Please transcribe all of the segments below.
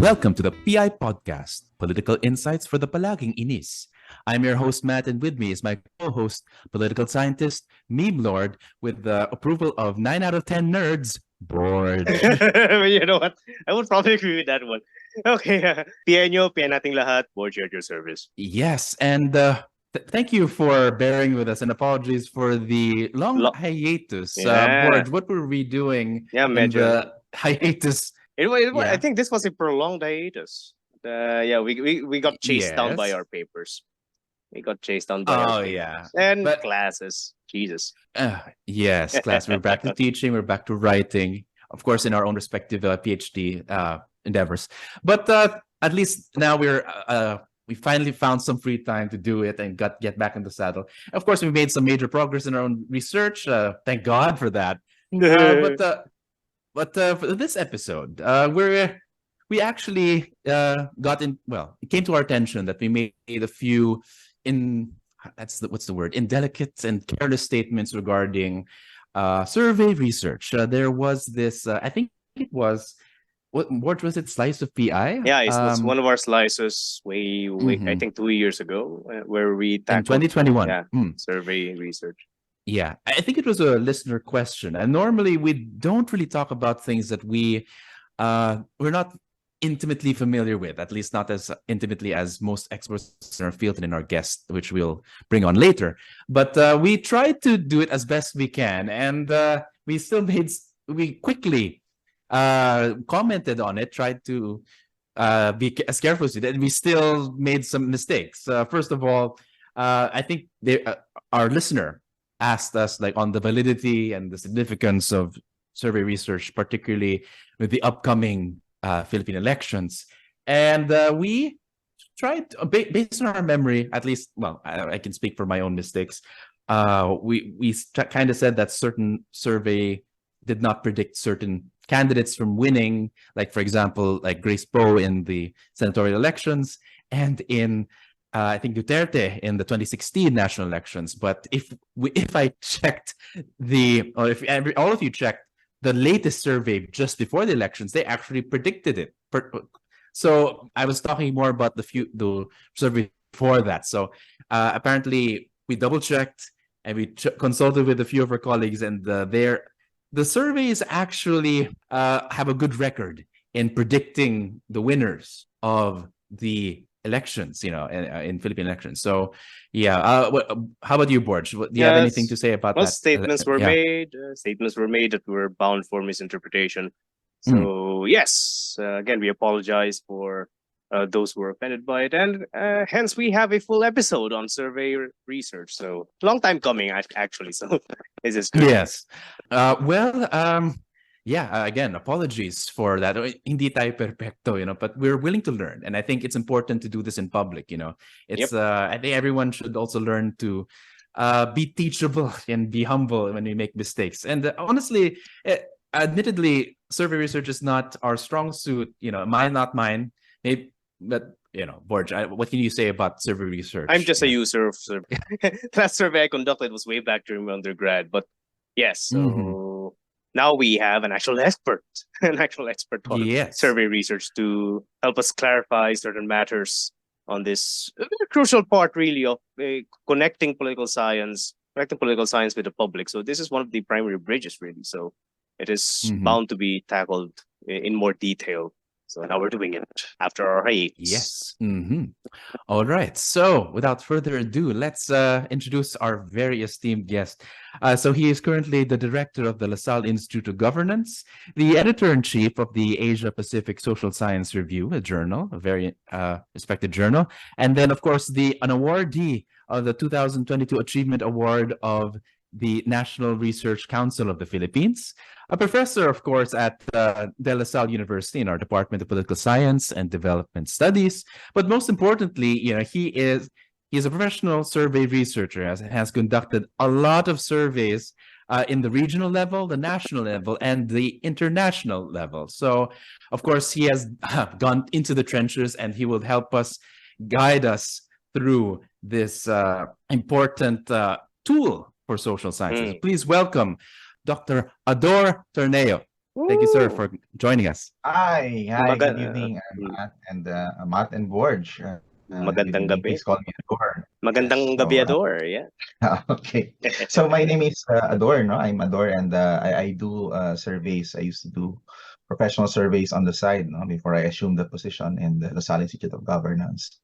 Welcome to the PI Podcast, Political Insights for the Palaging Inis. I'm your host, Matt, and with me is my co-host, political scientist, meme lord, with the approval of 9 out of 10 nerds, Board. You know what? I would probably agree with that one. Okay, PI nyo, PI nating lahat, board here at your service. Yes, and thank you for bearing with us, and apologies for the long hiatus. Yeah. Board, what were we doing Yeah, in medyo. the hiatus? I Yeah. think this was a prolonged hiatus. We got chased down by Yes. our papers. We got chased down by our Oh, papers. yeah. And But- classes. Jesus. Yes, class. We're back to teaching. We're back to writing, of course, in our own respective PhD endeavors. But at least now we finally found some free time to do it and get back in the saddle. Of course, we made some major progress in our own research. Thank God for that. But for this episode, we actually got in. Well, it came to our attention that we made a few what's the word? Indelicate and careless statements regarding survey research. There was this. I think it was. What was it? Slice of PI? Yeah, it was one of our slices way I think 2 years ago, where we in tackled 2021. yeah, survey research. Yeah, I think it was a listener question, and normally we don't really talk about things that we're not intimately familiar with, at least not as intimately as most experts in our field and in our guest, which we'll bring on later. But we tried to do it as best we can, and we quickly commented on it, tried to be as careful as we did, and we still made some mistakes. First of all, I think our listener asked us like on the validity and the significance of survey research, particularly with the upcoming Philippine elections. And we tried, based on our memory, at least, well, I can speak for my own mistakes. We kind of said that certain survey did not predict certain candidates from winning, like, for example, like Grace Poe in the senatorial elections and in I think Duterte in the 2016 national elections. But if I checked or if all of you checked the latest survey just before the elections, they actually predicted it. So I was talking more about the survey before that. So apparently we double checked and we consulted with a few of our colleagues, and the surveys actually have a good record in predicting the winners of the elections, in Philippine elections. So, yeah. How about you, Borj? Do you have anything to say about that? Statements were made. Statements were made that were bound for misinterpretation. So, yes, again, we apologize for those who were offended by it, and hence we have a full episode on survey research. So, long time coming, actually. So, this is good. Yes. Again, apologies for that. Hindi tayo perfecto, but we're willing to learn. And I think it's important to do this in public, It's I think everyone should also learn to be teachable and be humble when we make mistakes. And honestly, admittedly, survey research is not our strong suit, not mine. Maybe, but Borj, what can you say about survey research? I'm just a user of survey. Last survey I conducted was way back during my undergrad, but yes, so now we have an actual expert on survey research to help us clarify certain matters on this crucial part, really, of connecting political science with the public. So this is one of the primary bridges, really. So it is bound to be tackled in more detail. So now we're doing it after our hiatus. Yes. All right. So without further ado, let's introduce our very esteemed guest. So he is currently the director of the LaSalle Institute of Governance, the editor-in-chief of the Asia Pacific Social Science Review, a journal, a very respected journal. And then, of course, an awardee of the 2022 Achievement Award of the National Research Council of the Philippines, a professor, of course, at De La Salle University in our Department of Political Science and Development Studies. But most importantly, he is a professional survey researcher, has conducted a lot of surveys in the regional level, the national level, and the international level. So, of course, he has gone into the trenches, and he will help us guide us through this important tool for social sciences. Please welcome Dr. Ador Torneo. Thank you, sir, Woo! for joining us. Hi, good Maga evening. I'm Matt and Borge. magandang Please gabi. call me Ador. Yes. Magandang gabi, Ador. Yeah. Okay. So my name is Ador, no? I'm Ador, and I do surveys. I used to do professional surveys on the side, no, before I assumed the position in the Lasal Institute of Governance.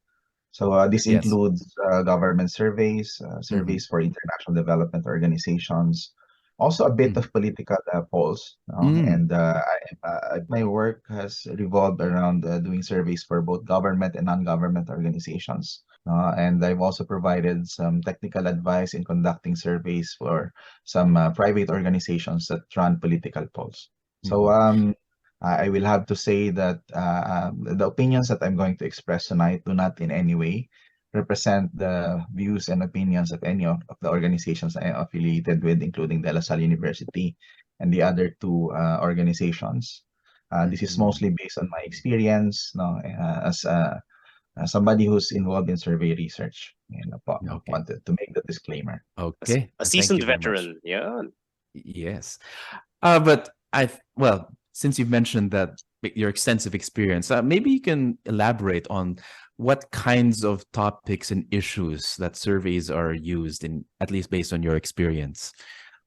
So this Yes. includes government surveys, Mhm. surveys for international development organizations, also a bit Mhm. of political polls, no? Mm. And my work has revolved around doing surveys for both government and non-government organizations. And I've also provided some technical advice in conducting surveys for some private organizations that run political polls. So Mhm. I will have to say that the opinions that I'm going to express tonight do not in any way represent the views and opinions of any of the organizations I am affiliated with, including De La Salle University and the other two organizations. This is Mhm. mostly based on my experience, no, as somebody who's involved in survey research. And Okay. wanted to make the disclaimer. Okay. A Thank seasoned you very much. veteran. Yeah. Yes. But well, since you've mentioned that your extensive experience, maybe you can elaborate on what kinds of topics and issues that surveys are used in, at least based on your experience.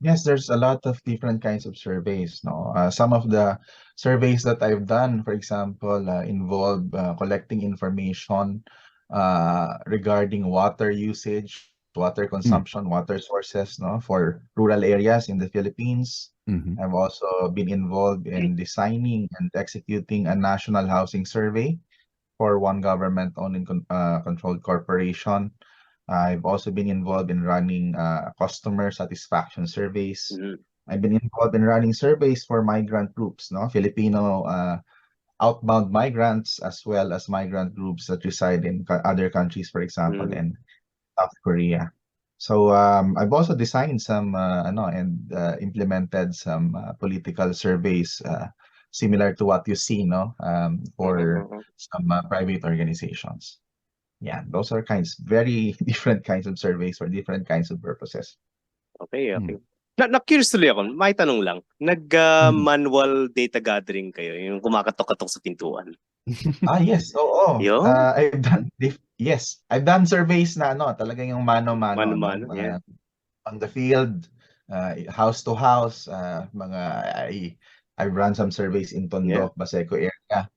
Yes, there's a lot of different kinds of surveys. No, some of the surveys that I've done, for example, involve collecting information regarding water usage, water Mm. consumption, water sources, no, for rural areas in the Philippines. Mhm. I've also been involved in designing and executing a national housing survey for one government-owned and controlled corporation. I've also been involved in running customer satisfaction surveys. Mhm. I've been involved in running surveys for migrant groups, no, Filipino outbound migrants, as well as migrant groups that reside in other countries, for example, Mhm. in South Korea. So I've also designed some and implemented some political surveys similar to what you see, no, Mhm. for Mhm. some private organizations. Yeah, those are very different kinds of surveys for different kinds of purposes. Okay, Mm. okay. Na-curious tuloy ako. May tanong lang. Mhm. Nag-manual data gathering kayo? Yung kumakatok-katok sa pintuan? Yes, oo. Yun? I've done surveys na talagang yung mano-mano, no, Mano-mano? Yeah. on the field, house to house, I've run some surveys in Yeah. Tondo, Baseco area,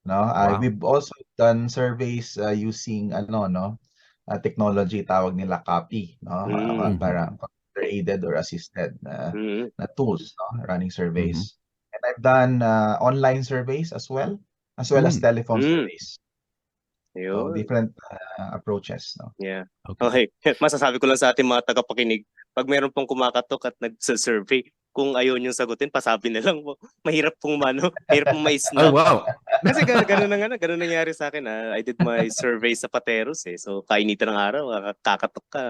no. Wow. We've also done surveys using technology tawag nila copy, no, Mm. Mhm. para computer aided or assisted Mm. na tools, no, running Mhm. surveys. And I've done online surveys as well as Mm. telephone Mm. surveys. So Yun. different approaches, no. Yeah. Okay. Okay. Masasabi ko lang sa ating mga tagapakinig, pag meron pong kumakatok at nagsa-survey, kung ayaw niyong sagutin, pasabi na lang po. Mahirap pong mahirap pong Oh, ma-snub. wow. Kasi ganun na nga, ganun nangyari sa akin. I did my survey sa Pateros eh. So, kainitan ng araw, kakatok ka.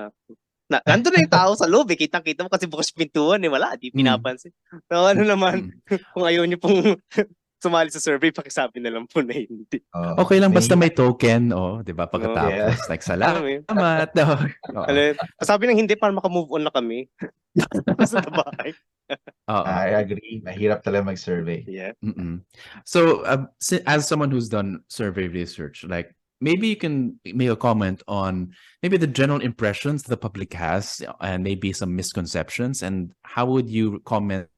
Nandun na yung tao sa loob eh. Kitang-kita mo kasi bukas pintuan eh. Wala, di Mm. pinapansin. So, ano naman, Mm. kung ayaw niyo pong sumali sa survey, pakisabi na lang po na hindi. Okay lang basta Mahirap. may token, oh, 'di ba? No? Yeah. Pagkatapos, like Alam mo yun? salamat. Oo. Ano yun? Pasabi ng hindi para makamove on na kami. Sa bahay. Oo. I agree. Mahirap talaga mag-survey. Yeah. Mm-mm. So, as someone who's done survey research, like maybe you can make a comment on maybe the general impressions the public has and maybe some misconceptions, and how would you comment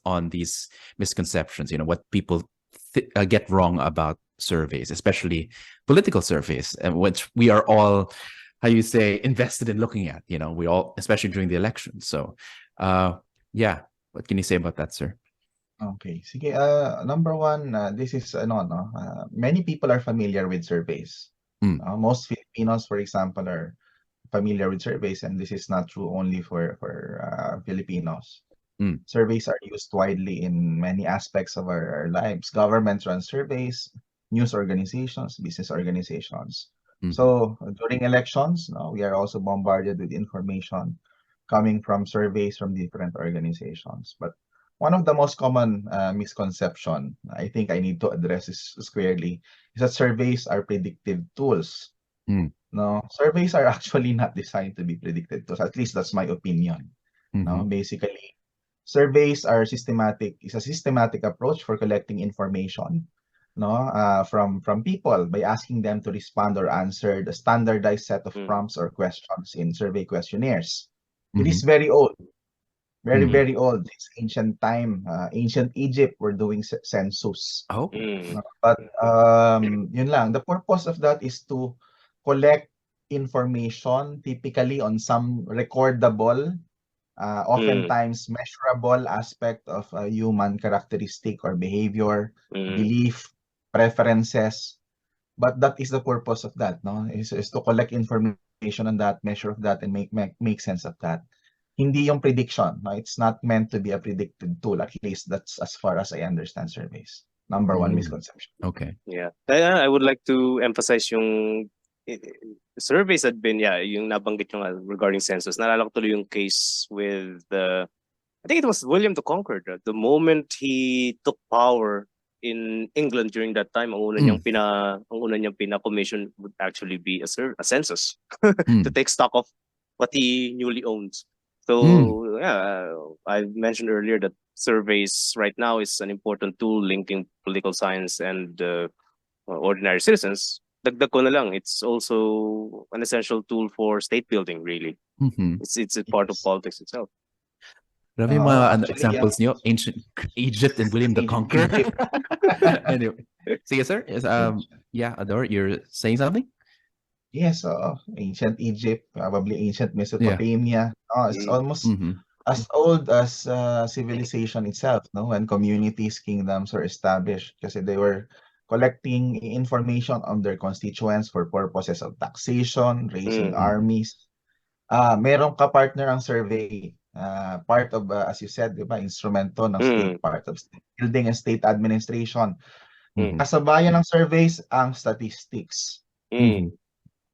on these misconceptions? What people get wrong about surveys, especially political surveys, and which we are all, how you say, invested in looking at. We all, especially during the election. So, yeah, what can you say about that, sir? Okay. Sige, number one, this is many people are familiar with surveys. Mm. Most Filipinos, for example, are familiar with surveys, and this is not true only for Filipinos. Mm. Surveys are used widely in many aspects of our lives. Governments run surveys, news organizations, business organizations. Mhm. So during elections, we are also bombarded with information coming from surveys from different organizations. But one of the most common misconception I think I need to address is squarely is that surveys are predictive tools. Mm. No, surveys are actually not designed to be predictive tools. At least that's my opinion. No, Mhm. basically, surveys are systematic. It's a systematic approach for collecting information, from people by asking them to respond or answer the standardized set of prompts or questions in survey questionnaires. It is very old, very, very old. It's ancient time. Ancient Egypt were doing census. Oh. But yun lang. The purpose of that is to collect information, typically on some recordable, oftentimes measurable aspect of a human characteristic or behavior, belief, preferences. But that is the purpose of that, no? Is to collect information on that, measure of that, and make sense of that. Hindi yung prediction, no? It's not meant to be a predictive tool. At least that's as far as I understand surveys. Number one misconception. Okay. Yeah. I would like to emphasize yung surveys had been, yung nabanggit yung regarding census. Naalala ko tuloy yung case with I think it was William the Conqueror. The moment he took power in England during that time, ang una niyang pina-commission would actually be a census to take stock of what he newly owns. So I mentioned earlier that surveys right now is an important tool linking political science and ordinary citizens. Dagdag ko na lang, it's also an essential tool for state building, really. It's a part of politics itself. Grabe yung mga examples niyo, ancient Egypt and William the Conqueror. Anyway, sige sir, Ador, you're saying something? Yes, ancient Egypt, probably ancient Mesopotamia. It's almost as old as civilization itself, no? When communities, kingdoms were established, kasi they were collecting information on their constituents for purposes of taxation, raising armies. Merong ka-partner ang survey. Part of, as you said, diba, instrumento ng state, part of state building and state administration. Kasabayan ng surveys ang statistics.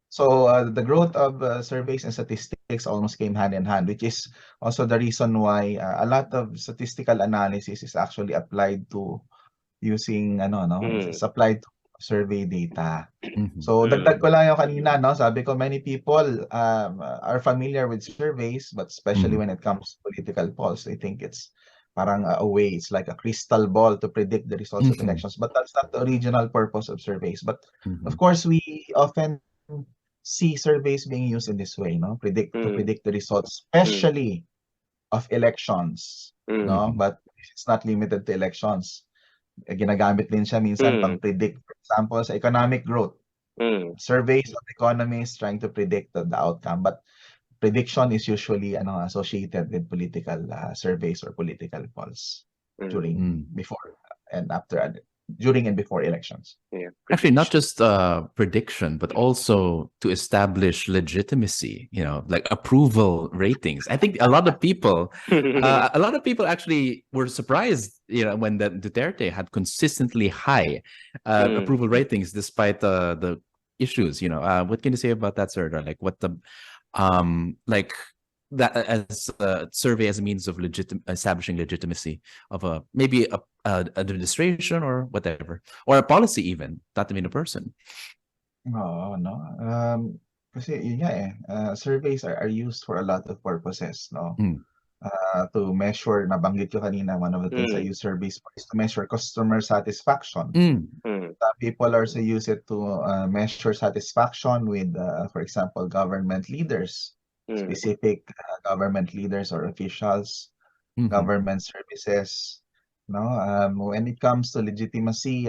So the growth of surveys and statistics almost came hand in hand, which is also the reason why a lot of statistical analysis is actually applied to using it's applied to survey data. So dagdag ko lang yung kanina, no? Sabi ko many people are familiar with surveys, but especially when it comes to political polls, they think it's parang a way, it's like a crystal ball to predict the results of elections, but that's not the original purpose of surveys. But of course, we often see surveys being used in this way, no? To predict the results, especially of elections, no? But it's not limited to elections. Ginagamit din siya minsan pang-predict, for example, sa economic growth. Surveys of economists trying to predict the outcome, but prediction is usually associated with political surveys or political polls during, before, and after, during and before elections. Actually, not just prediction, but also to establish legitimacy, like approval ratings. I think a lot of people actually were surprised, when the Duterte had consistently high approval ratings despite the issues. What can you say about that, sir? Like what the that as a survey as a means of establishing legitimacy of maybe a administration or whatever, or a policy even, not even a person. Kasi yun nga surveys are used for a lot of purposes, no? To measure, nabanggit ko kanina, one of the things I use surveys for is to measure customer satisfaction. People also use it to measure satisfaction with, for example, government leaders. Specific government leaders or officials, government services. When it comes to legitimacy,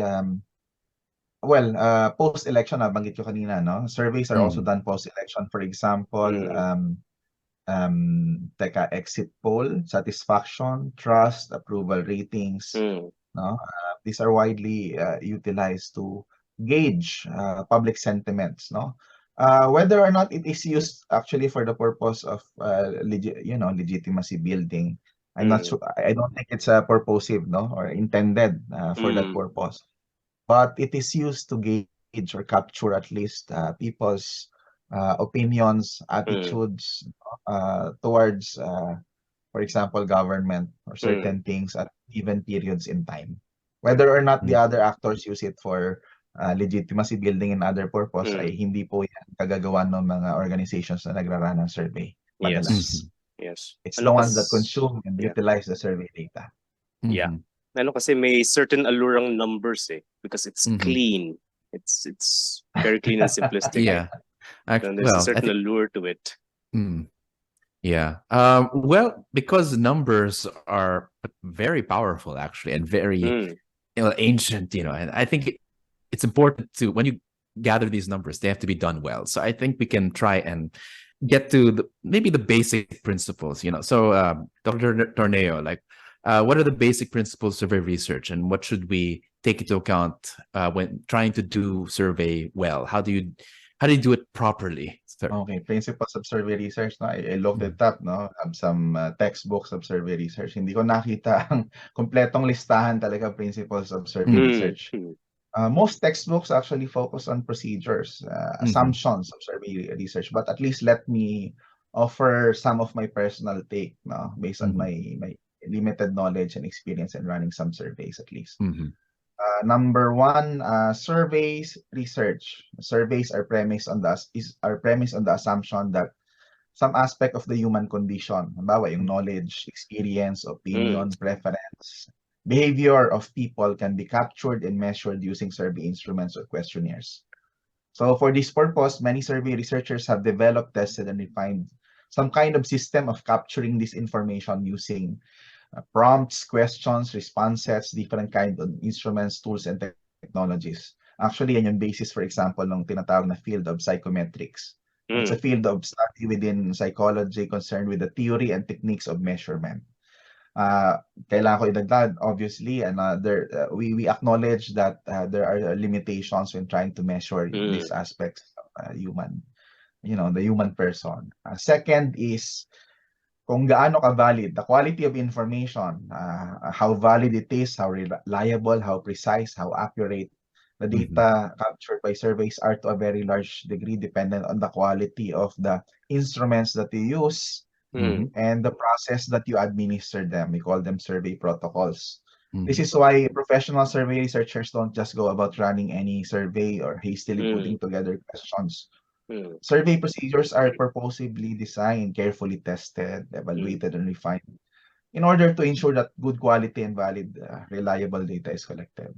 post-election, nabanggit ko kanina, no? Surveys are also done post-election. For example, exit poll, satisfaction, trust, approval ratings. These are widely utilized to gauge public sentiments, no? Whether or not it is used actually for the purpose of legitimacy building, I'm not sure. I don't think it's purposive, no, or intended for that purpose. But it is used to gauge or capture at least people's opinions, attitudes towards, for example, government or certain things at given periods in time. Whether or not the other actors use it for legitimacy building and other purpose, ay hindi po yan kagagawan ng mga organizations na nagrarun ng survey. Madalas. Yes. It's the ones that consume and yeah. utilize the survey data. Yeah. Kasi may certain allurang numbers because it's clean. It's very clean and simplistic. Yeah. And there's a certain allure to it. Yeah. Well, because numbers are very powerful, actually, and very ancient, and I think it's important to, when you gather these numbers, they have to be done well. So I think we can try and get to maybe the basic principles, So, Dr. Torneo, what are the basic principles of survey research, and what should we take into account when trying to do survey well? How do you do it properly? Okay, principles of survey research. No? I looked it up. No, have some textbooks of survey research. Hindi ko nakita ang kompletong listahan talaga principles of survey research. Most textbooks actually focus on procedures, assumptions of survey research. But at least let me offer some of my personal take, no, based on my limited knowledge and experience in running some surveys, at least. Number one, surveys research. Surveys are premised on the assumption that some aspect of the human condition, halimbawa yung knowledge, experience, opinion, preference, behavior of people can be captured and measured using survey instruments or questionnaires. So for this purpose, many survey researchers have developed, tested, and refined some kind of system of capturing this information using prompts, questions, response sets, different kind of instruments, tools, and technologies. Actually, yan yung basis, for example, ng tinatawag na field of psychometrics. It's a field of study within psychology concerned with the theory and techniques of measurement. Kailangan ko idagdag, obviously, and we acknowledge that there are limitations when trying to measure these aspects of human, the human person. Second is kung gaano ka-valid, the quality of information, how valid it is, how reliable, how precise, how accurate. The data captured by surveys are to a very large degree dependent on the quality of the instruments that you use and the process that you administer them. We call them survey protocols. This is why professional survey researchers don't just go about running any survey or hastily putting together questions. Survey procedures are purposefully designed, carefully tested, evaluated, and refined in order to ensure that good quality and valid, reliable data is collected.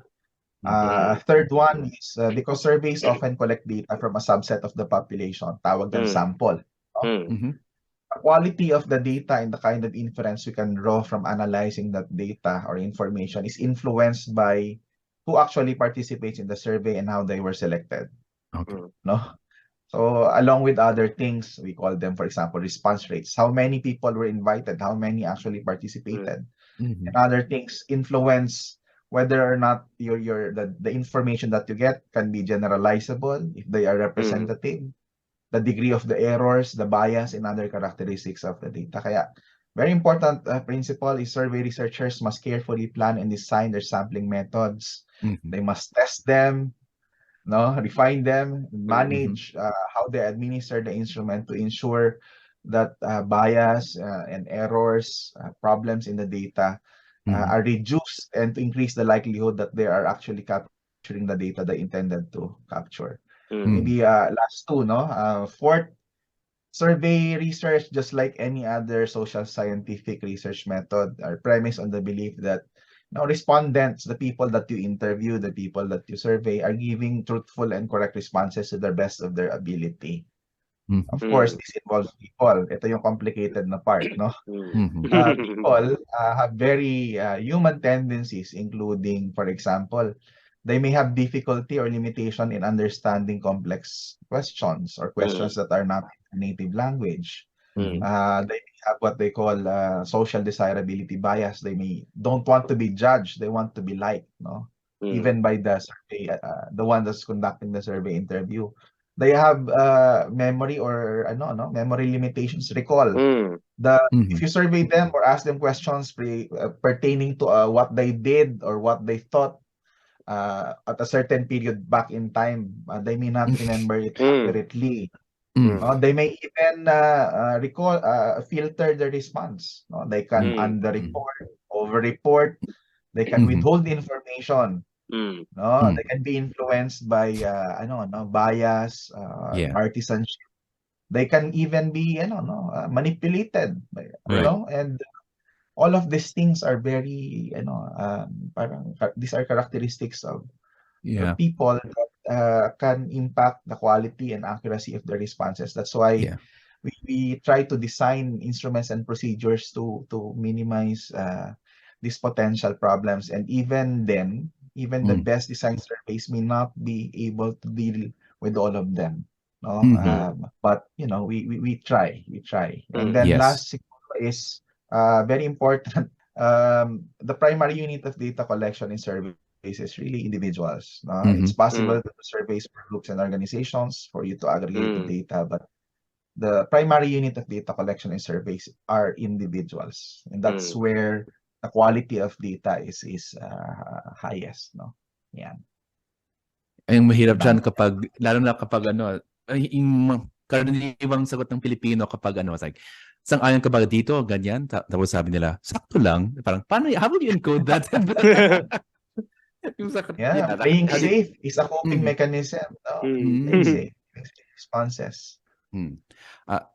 Third one is because surveys often collect data from a subset of the population, tawag ng sample. The quality of the data and the kind of inference we can draw from analyzing that data or information is influenced by who actually participates in the survey and how they were selected. No? So along with other things, we call them, for example, response rates. How many people were invited? How many actually participated? And other things influence whether or not the information that you get can be generalizable, if they are representative, the degree of the errors, the bias, and other characteristics of the data. Kaya very important principle is survey researchers must carefully plan and design their sampling methods. They must test them, refine them, manage how they administer the instrument to ensure that bias and errors, problems in the data are reduced and to increase the likelihood that they are actually capturing the data they intended to capture. Maybe last two, fourth, survey research, just like any other social scientific research method, are premised on the belief that respondents, the people that you interview, the people that you survey, are giving truthful and correct responses to the best of their ability. Of course, this involves people. Ito yung complicated na part, no? People have very human tendencies, including, for example, they may have difficulty or limitation in understanding complex questions or questions that are not native language. They may have what they call social desirability bias. They don't want to be judged. They want to be liked, even by the survey, the one that's conducting the survey interview. They have memory or memory limitations. Recall if you survey them or ask them questions pertaining to what they did or what they thought at a certain period back in time, they may not remember it accurately. They may even recall, filter the response. They can under-report, over-report. They can withhold information. They can be influenced by bias, partisanship. They can even be, manipulated, Right. and all of these things are very, these are characteristics of Yeah. people that can impact the quality and accuracy of the responses. That's why Yeah. we try to design instruments and procedures to minimize these potential problems. And even then, even the best design surveys may not be able to deal with all of them. No, but we try. And then Yes. last is very important. The primary unit of data collection in surveys is really individuals. It's possible to do surveys for groups and organizations for you to aggregate the data, but the primary unit of data collection and surveys are individuals, and that's where the quality of data is highest, no? Yeah. Ang mahirap dyan Tama. kapag, lalo na kapag yung karaniwang sagot ng Pilipino kapag it's like, sang-ayon ka ba dito? Ganyan. Tapos sabi nila, sakto lang. Parang, paano, how would you encode that? Yung sagot, Yeah, yeah, playing how did, safe is a coping mechanism. No? Playing safe responses.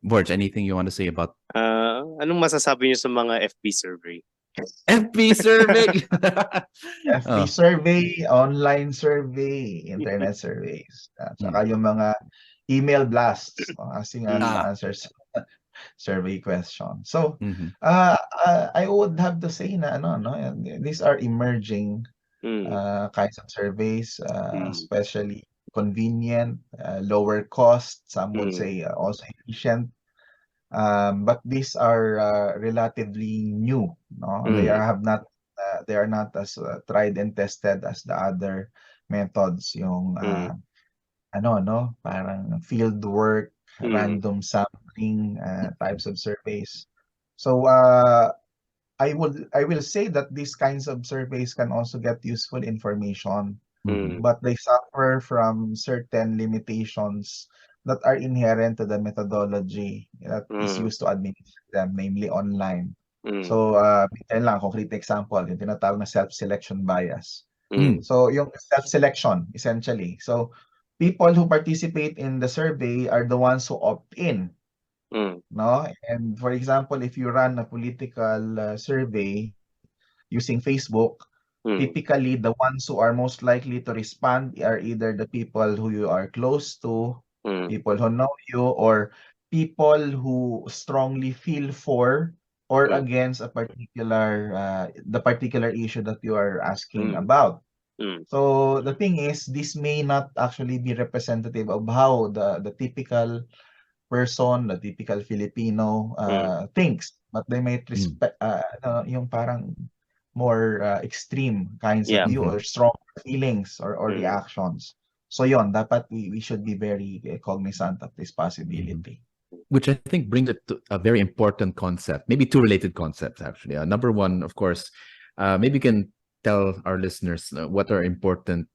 Borge, anything you want to say about Anong masasabi niyo sa mga FB survey? FB survey? FB survey, online survey, internet surveys. Saka yung mga email blasts, asking us to answer survey questions. So, I would have to say na these are emerging kinds of surveys, especially convenient, lower cost, some would say also efficient. But these are relatively new. No, they are not as tried and tested as the other methods. Yung parang field work, random sampling types of surveys. So I will say that these kinds of surveys can also get useful information, but they suffer from certain limitations that are inherent to the methodology that is used to administer them, namely online. So, bigyan lang, concrete example, yung tinatawag na self-selection bias. So, yung self-selection, essentially. So, people who participate in the survey are the ones who opt in. No? And for example, if you run a political survey using Facebook, typically the ones who are most likely to respond are either the people who you are close to, people who know you, or people who strongly feel for or against a particular the particular issue that you are asking about. So the thing is, this may not actually be representative of how the typical person, the typical Filipino thinks, but they might respect yung parang more extreme kinds of view or strong feelings or reactions. So yon, dapat we should be very cognizant of this possibility. Which I think brings it to a very important concept, maybe two related concepts actually. Number one, of course, maybe you can tell our listeners what are important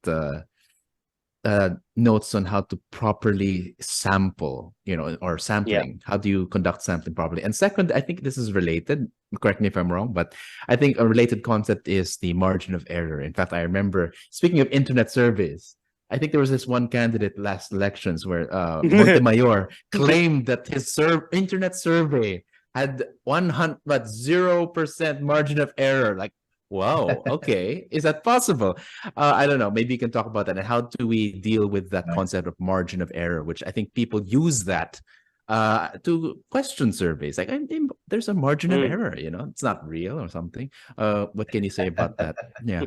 notes on how to properly sample, or sampling. How do you conduct sampling properly? And second, I think this is related. Correct me if I'm wrong, but I think a related concept is the margin of error. In fact, I remember, speaking of internet surveys, I think there was this one candidate last elections where Montemayor claimed that his internet survey had 0% margin of error. Like, wow, okay. Is that possible? I don't know. Maybe you can talk about that. And how do we deal with that concept of margin of error, which I think people use that to question surveys. Like, there's a margin of error, it's not real or something. What can you say about that? Yeah.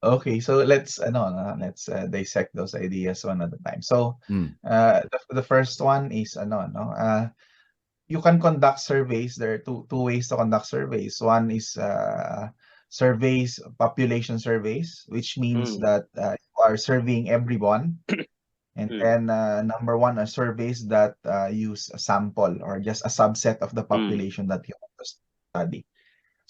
Okay, so let's dissect those ideas one at a time. So the first one is you can conduct surveys. There are two ways to conduct surveys. One is population surveys, which means that you are surveying everyone. And then number one are surveys that use a sample or just a subset of the population that you want to study.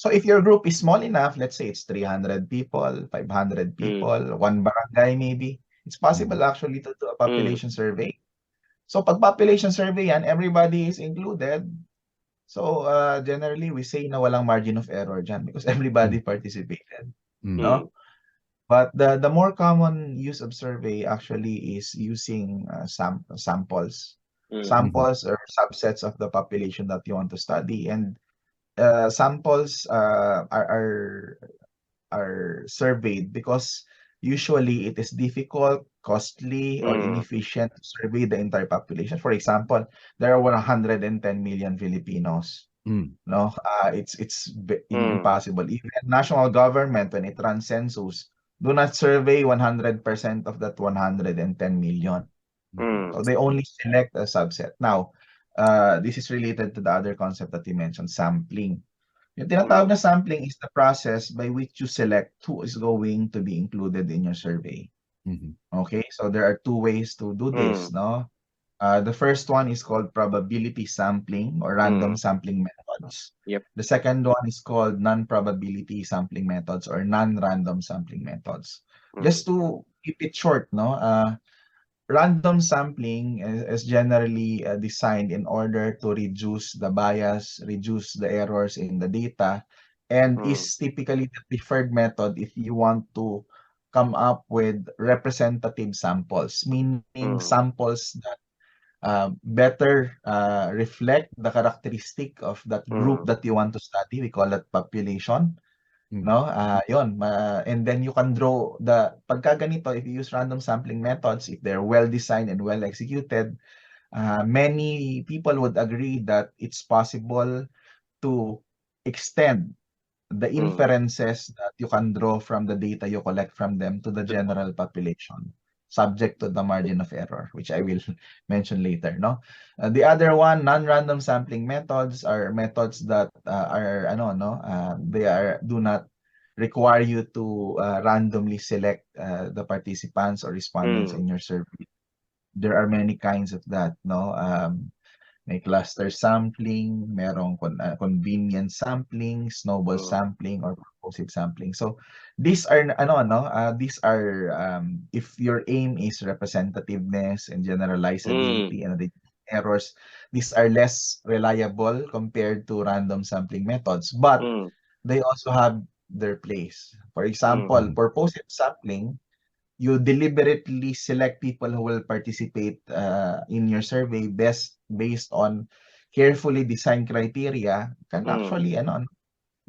So if your group is small enough, let's say it's 300 people, 500 people, one barangay maybe, it's possible actually to do a population survey. So pag population survey yan, everybody is included. So generally we say na walang margin of error dyan because everybody participated. No? But the more common use of survey actually is using samples. samples or subsets of the population that you want to study. And samples are surveyed because usually it is difficult, costly, or inefficient to survey the entire population. For example, there are 110 million Filipinos. No, it's impossible. Even national government, when it runs census, do not survey 100% of that 110 million. So they only select a subset. Now, this is related to the other concept that you mentioned, sampling. Yung tinatawag na sampling is the process by which you select who is going to be included in your survey. Okay, so there are two ways to do this, no? The first one is called probability sampling or random sampling methods. Yep. The second one is called non-probability sampling methods or non-random sampling methods. Just to keep it short, no? Random sampling is generally designed in order to reduce the bias, reduce the errors in the data, and is typically the preferred method if you want to come up with representative samples, meaning samples that better reflect the characteristic of that group that you want to study. We call it population. No? Yun. And then you can draw the, pagka ganito, if you use random sampling methods, if they're well designed and well executed, many people would agree that it's possible to extend the inferences that you can draw from the data you collect from them to the general population, subject to the margin of error, which I will mention later. No, the other one, non-random sampling methods, are methods that do not require you to randomly select the participants or respondents in your survey. There are many kinds of that. No, may cluster sampling, merong convenience sampling, snowball sampling, or purposive sampling. So these are these are if your aim is representativeness and generalizability and errors, these are less reliable compared to random sampling methods, but they also have their place. For example, purposive sampling, you deliberately select people who will participate in your survey based on carefully designed criteria, can actually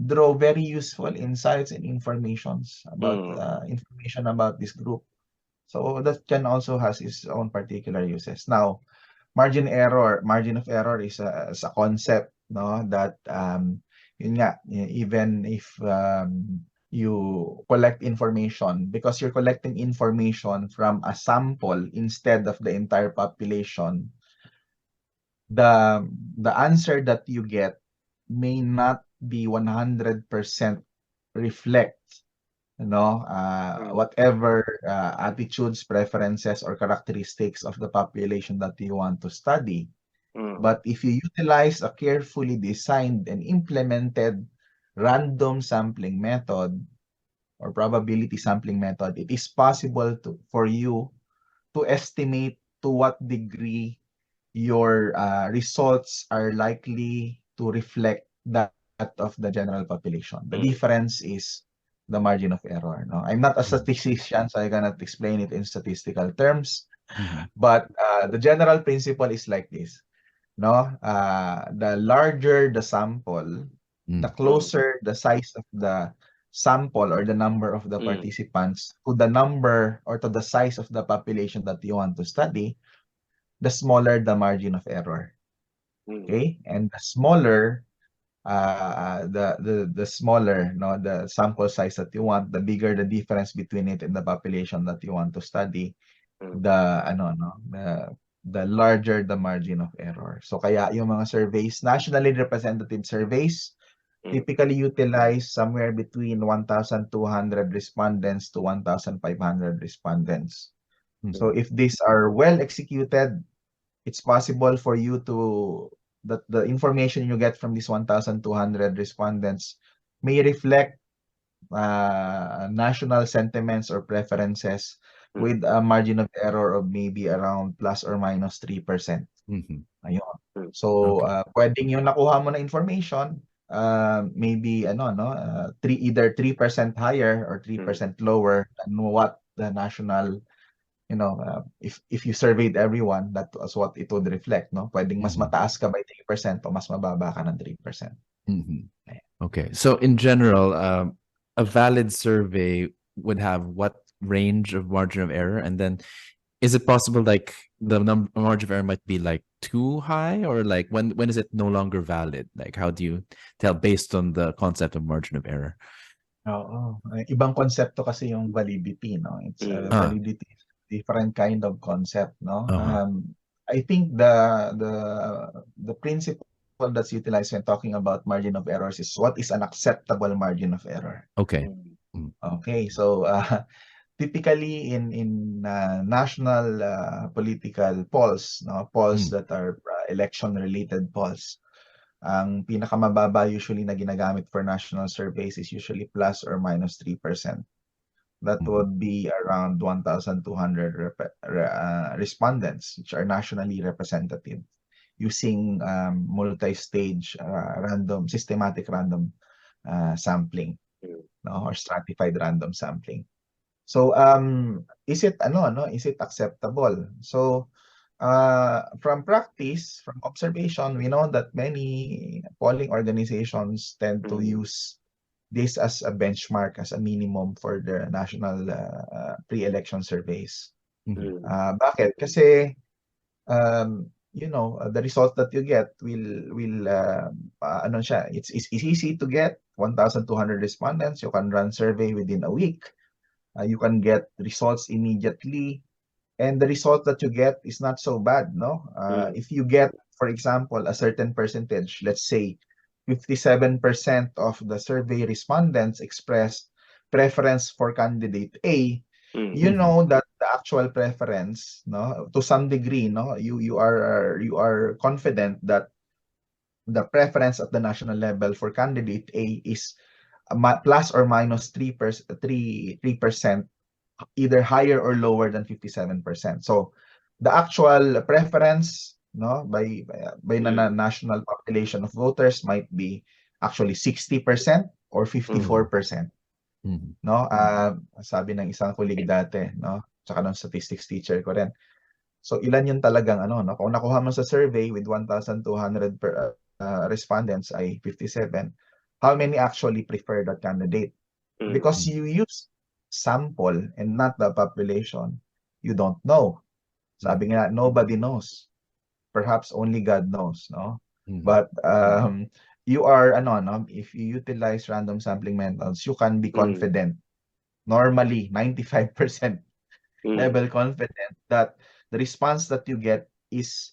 draw very useful insights and informations about this group. So that can also has its own particular uses. Now, margin of error is a concept, no, that yun nga, even if you collect information, because you're collecting information from a sample instead of the entire population, the answer that you get may not be 100% reflect, whatever attitudes, preferences, or characteristics of the population that you want to study. But if you utilize a carefully designed and implemented random sampling method or probability sampling method, it is possible for you to estimate to what degree your results are likely to reflect that of the general population. The difference is the margin of error. No, I'm not a statistician, so I cannot explain it in statistical terms. But the general principle is like this. No, the larger the sample, the closer the size of the sample or the number of the participants to the number or to the size of the population that you want to study, the smaller the margin of error. Okay, and the smaller the smaller, no, the sample size that you want, the bigger the difference between it and the population that you want to study, the larger the margin of error. So kaya yung mga surveys, nationally representative surveys, typically utilize somewhere between 1,200 respondents to 1,500 respondents. So if these are well executed, it's possible for you that the information you get from these 1,200 respondents may reflect national sentiments or preferences with a margin of error of maybe around plus or minus 3%. Ayun. So, pwedeng yung nakuha mo na information, maybe either 3% higher or 3% lower than what the national if you surveyed everyone, that was what it would reflect, no? Pwedeng mas mataas ka by 3% o mas mababa ka ng 3%. Okay. So in general, a valid survey would have what range of margin of error? And then is it possible like the margin of error might be like too high, or like when is it no longer valid? Like how do you tell based on the concept of margin of error? Oo. Ibang konsepto kasi yung validity, no? It's validity is a different kind of concept, no? I think the principle that's utilized when talking about margin of errors is what is an acceptable margin of error. Okay. Okay, so typically in national political polls, no, polls that are election related polls, ang pinakamababa usually na ginagamit for national surveys is usually plus or minus 3%. That would be around 1,200 respondents, which are nationally representative, using multi-stage systematic random sampling, no, or stratified random sampling. So is it acceptable? So from practice, from observation, we know that many polling organizations tend to use this as a benchmark, as a minimum for the national pre-election surveys. Bakit? Kasi the result that you get will it's easy to get 1,200 respondents. You can run survey within a week. You can get results immediately. And the result that you get is not so bad, no? If you get, for example, a certain percentage, let's say 57% of the survey respondents expressed preference for candidate A, you know that the actual preference, no, to some degree, no, you are confident that the preference at the national level for candidate A is plus or minus 3%, either higher or lower than 57%. So the actual preference, no, by the national population of voters might be actually 60% or 54%. No, sabi ng isang colleague dati, no, tsaka ng statistics teacher ko rin. So ilan yung talagang no, kung nakuha mo sa survey with 1,200 respondents ay 57, how many actually prefer that candidate? Because you use sample and not the population, you don't know. Sabi nga, nobody knows. Perhaps only God knows, no? But you are if you utilize random sampling methods, you can be confident. Normally 95% level confident that the response that you get is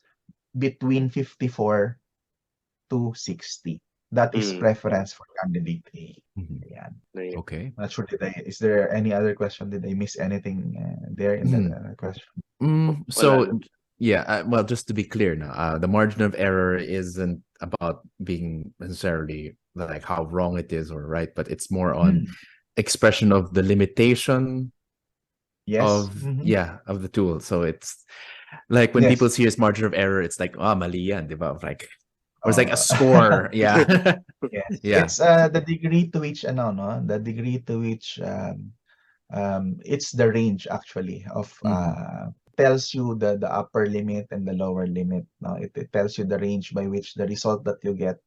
between 54 to 60. That is preference for candidate A. Okay. Not sure, is there any other question? Did I miss anything there in the question? So yeah, well, just to be clear now, the margin of error isn't about being necessarily like how wrong it is or right, but it's more on expression of the limitation of the tool. So it's like when people see this margin of error, it's like, oh, mali yan, diba? Like, or it's like a score. Yes. It's the degree to which the degree to which it's the range actually of tells you the upper limit and the lower limit. No, it tells you the range by which the result that you get,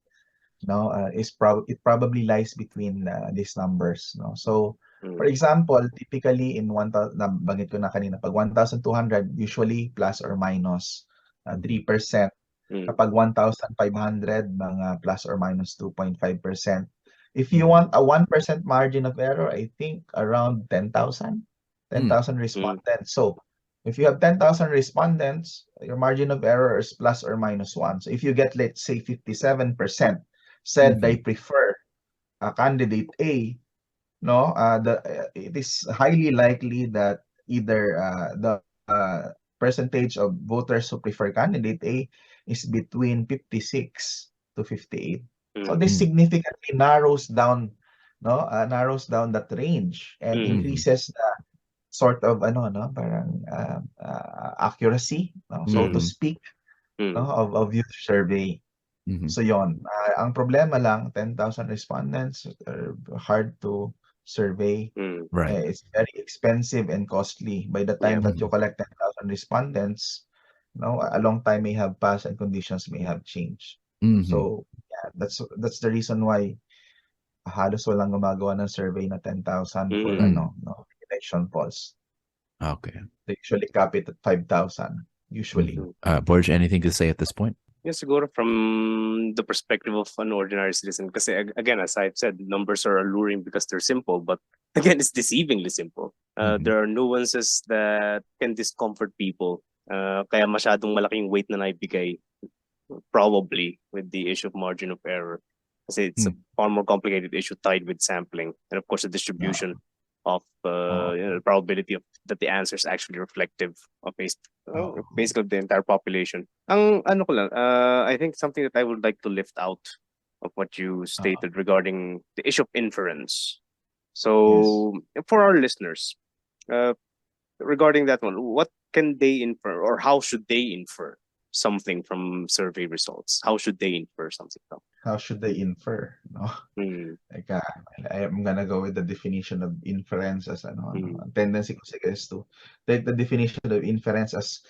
it probably lies between these numbers. No, so for example, typically in 1,000, nabanggit ko na kanina, pag 1,200 usually plus or minus 3%. Kapag 1,500, mga plus or minus 2.5%. If you want a 1% margin of error, I think around 10,000 respondents. So if you have 10,000 respondents, your margin of error is plus or minus 1. So if you get, let's say, 57% said they prefer candidate A, no, it is highly likely that either the percentage of voters who prefer candidate A is between 56 to 58. So this significantly narrows down that range and increases the sort of parang accuracy, so to speak, of your survey. So yon, ang problema lang, 10,000 respondents are hard to survey. Right. It's very expensive and costly. By the time that you collect 10,000 respondents, a long time may have passed and conditions may have changed. So yeah, that's the reason why halos walang gumagawa ng survey na 10,000 for election polls. Okay. They usually cap it at 5,000 usually. Borj, anything to say at this point? Yes, siguro from the perspective of an ordinary citizen, kasi again, as I've said, numbers are alluring because they're simple, but again, it's deceivingly simple. There are nuances that can discomfort people. Kaya masyadong malaking weight na naibigay, probably, with the issue of margin of error. Kasi it's a far more complicated issue tied with sampling, and of course the distribution of the probability of that the answer is actually reflective of basically the entire population. Ang ano ko lang, I think something that I would like to lift out of what you stated regarding the issue of inference. So for our listeners, regarding that one, what can they infer, or how should they infer something from survey results? How should they infer something from? How should they infer? No? Like, I'm gonna go with the definition of inference as tendency ko is to take the definition of inference as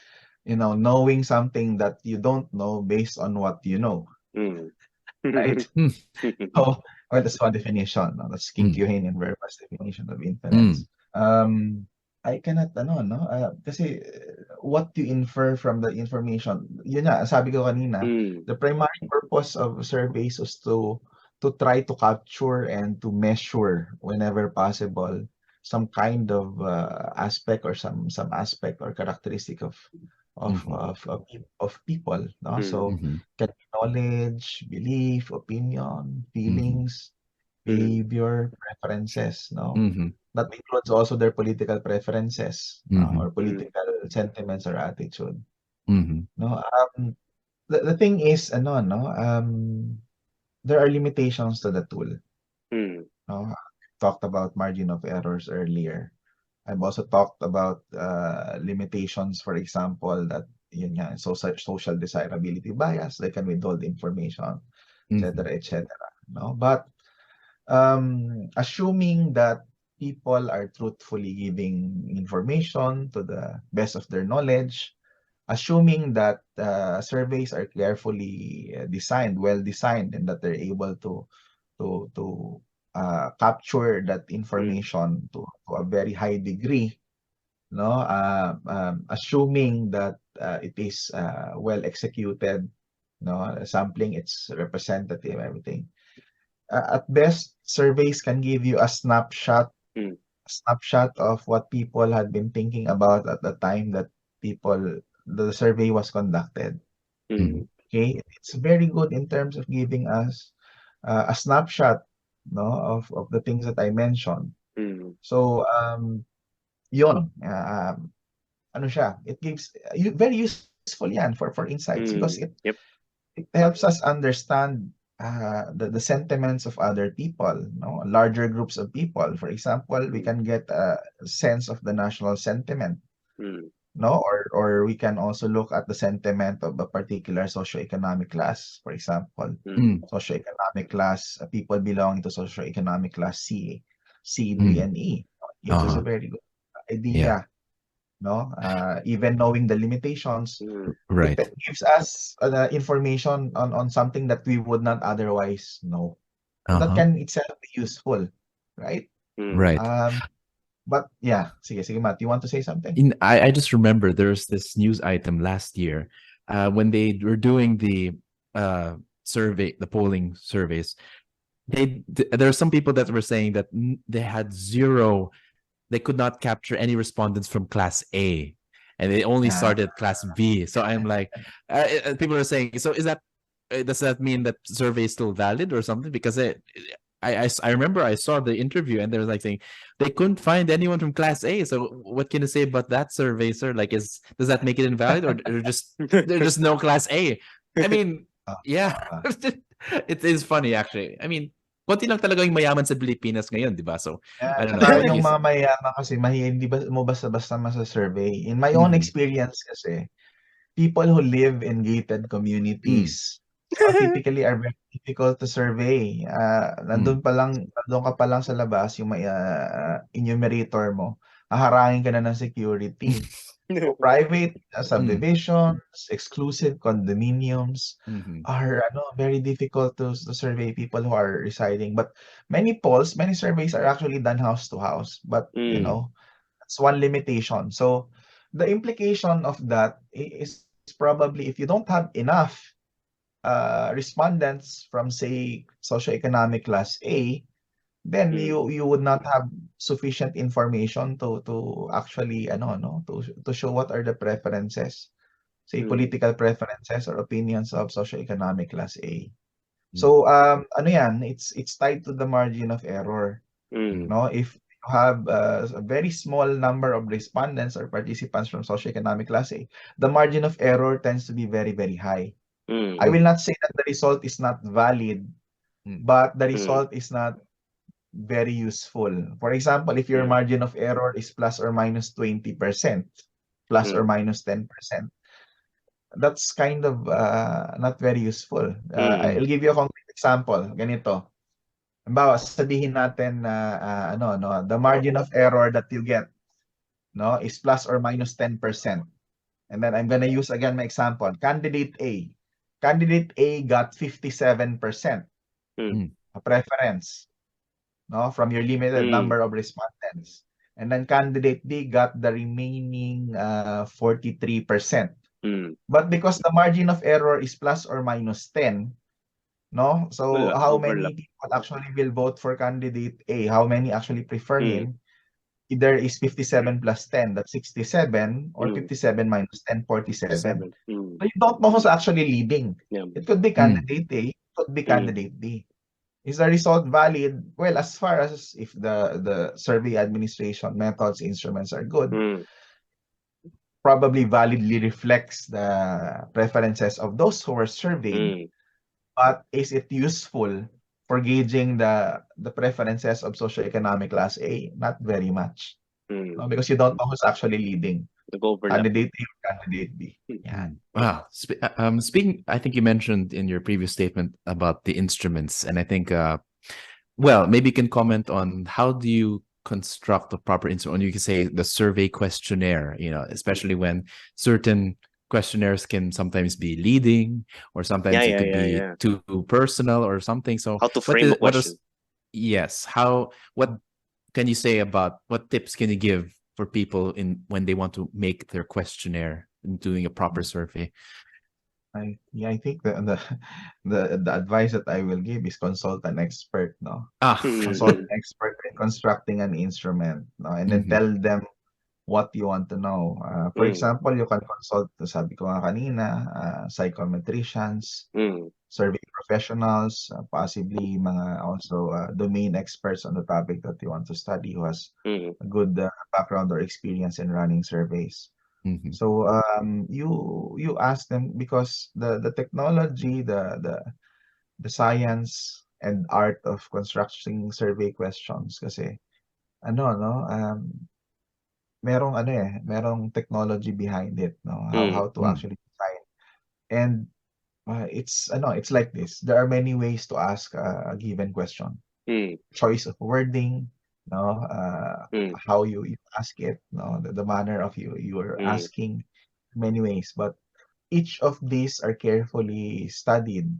knowing something that you don't know based on what you know. Right? So, well, that's one definition. No? That's King Kyohin and Verba's definition of inference. I cannot, kasi what you infer from the information, yun nga, sabi ko kanina, the primary purpose of surveys is to try to capture and to measure whenever possible some kind of aspect or some aspect or characteristic of people. No? So, can be knowledge, belief, opinion, feelings, behavior, preferences, no? That includes also their political preferences or political sentiments or attitude. No, the thing is, there are limitations to the tool. No, I talked about margin of errors earlier. I've also talked about limitations, for example, that social desirability bias, they can withhold information, etc., etc. No, but assuming that people are truthfully giving information to the best of their knowledge, assuming that surveys are carefully designed, well designed, and that they're able to capture that information to a very high degree, no, assuming that it is well executed, no, sampling, it's representative, everything. At best, surveys can give you a snapshot of what people had been thinking about at the time that the survey was conducted. Okay, it's very good in terms of giving us a snapshot, no, of the things that I mentioned. So yun, ano siya, it gives very useful yan for insights because it helps us understand the sentiments of other people, no, larger groups of people. For example, we can get a sense of the national sentiment, no, or we can also look at the sentiment of a particular socioeconomic class. For example, socioeconomic class, people belonging to socioeconomic class C, D, and E. It is a very good idea. No, even knowing the limitations, right, it gives us information on something that we would not otherwise know. So that can itself be useful, right? Right. But yeah, sige, Matt, you want to say something? I just remember there's this news item last year when they were doing the survey, the polling surveys. There are some people that were saying that they had zero. They could not capture any respondents from class A, and they only started class B. So I'm like, people are saying, so does that mean that survey is still valid or something? Because I remember I saw the interview and they were like saying they couldn't find anyone from class A. So what can you say about that survey, sir? Like, does that make it invalid, or there's just no class A? I mean, yeah, it is funny actually. I mean, konti lang talaga yung mayaman sa Pilipinas ngayon, di ba? So, I don't know. Yung mga mayaman kasi, hindi mo basta-basta masa-survey. In my own experience kasi, people who live in gated communities, typically are very difficult to survey. Nandun ka pa lang sa labas, yung may enumerator mo, haharangin ka na ng security. So, private subdivisions, exclusive condominiums are very difficult to survey people who are residing. But many polls, many surveys are actually done house to house. But, that's one limitation. So, the implication of that is probably if you don't have enough respondents from, say, socioeconomic class A, then you would not have sufficient information to actually to show what are the preferences, say political preferences or opinions of socioeconomic class A. So it's tied to the margin of error. No, if you have a very small number of respondents or participants from socioeconomic class A, the margin of error tends to be very, very high. I will not say that the result is not valid, but the result is not very useful. For example, if your margin of error is plus or minus 20%, plus or minus 10%, that's kind of not very useful. I'll give you a concrete example. Ganito. Halimbawa, sabihin natin na the margin of error that you get is plus or minus 10%. And then I'm gonna use again my example. Candidate A. Candidate A got 57% a preference from your limited number of respondents. And then candidate B got the remaining 43%. But because the margin of error is plus or minus 10, so how many people actually will vote for candidate A? How many actually prefer him? Either is 57 plus 10, that's 67, or 57 minus 10, 47. So you don't know who's actually leading. It could be candidate A, it could be candidate B. Is the result valid? Well, as far as if the survey administration methods, instruments are good, probably validly reflects the preferences of those who were surveyed. But is it useful for gauging the preferences of socioeconomic class A? Not very much. Because you don't know who's actually leading. Candidate A or candidate B. Yeah. Wow. Speaking, I think you mentioned in your previous statement about the instruments, and I think, maybe you can comment on how do you construct a proper instrument? You can say the survey questionnaire, especially when certain questionnaires can sometimes be leading, or sometimes it could be too personal or something. So how to frame a question? What can you say about what tips can you give for people when they want to make their questionnaire and doing a proper survey? I think the advice that I will give is consult an expert, consult an expert in constructing an instrument, and then tell them what you want to know. For example, you can consult, sabi ko nga kanina, psychometricians, survey professionals, possibly mga also domain experts on the topic that you want to study who has a good background or experience in running surveys. So you ask them, because the technology, the science and art of constructing survey questions, kasi merong technology behind it, how to actually design. And it's like this. There are many ways to ask a given question. Choice of wording, how you ask it, the manner of you are asking, many ways. But each of these are carefully studied.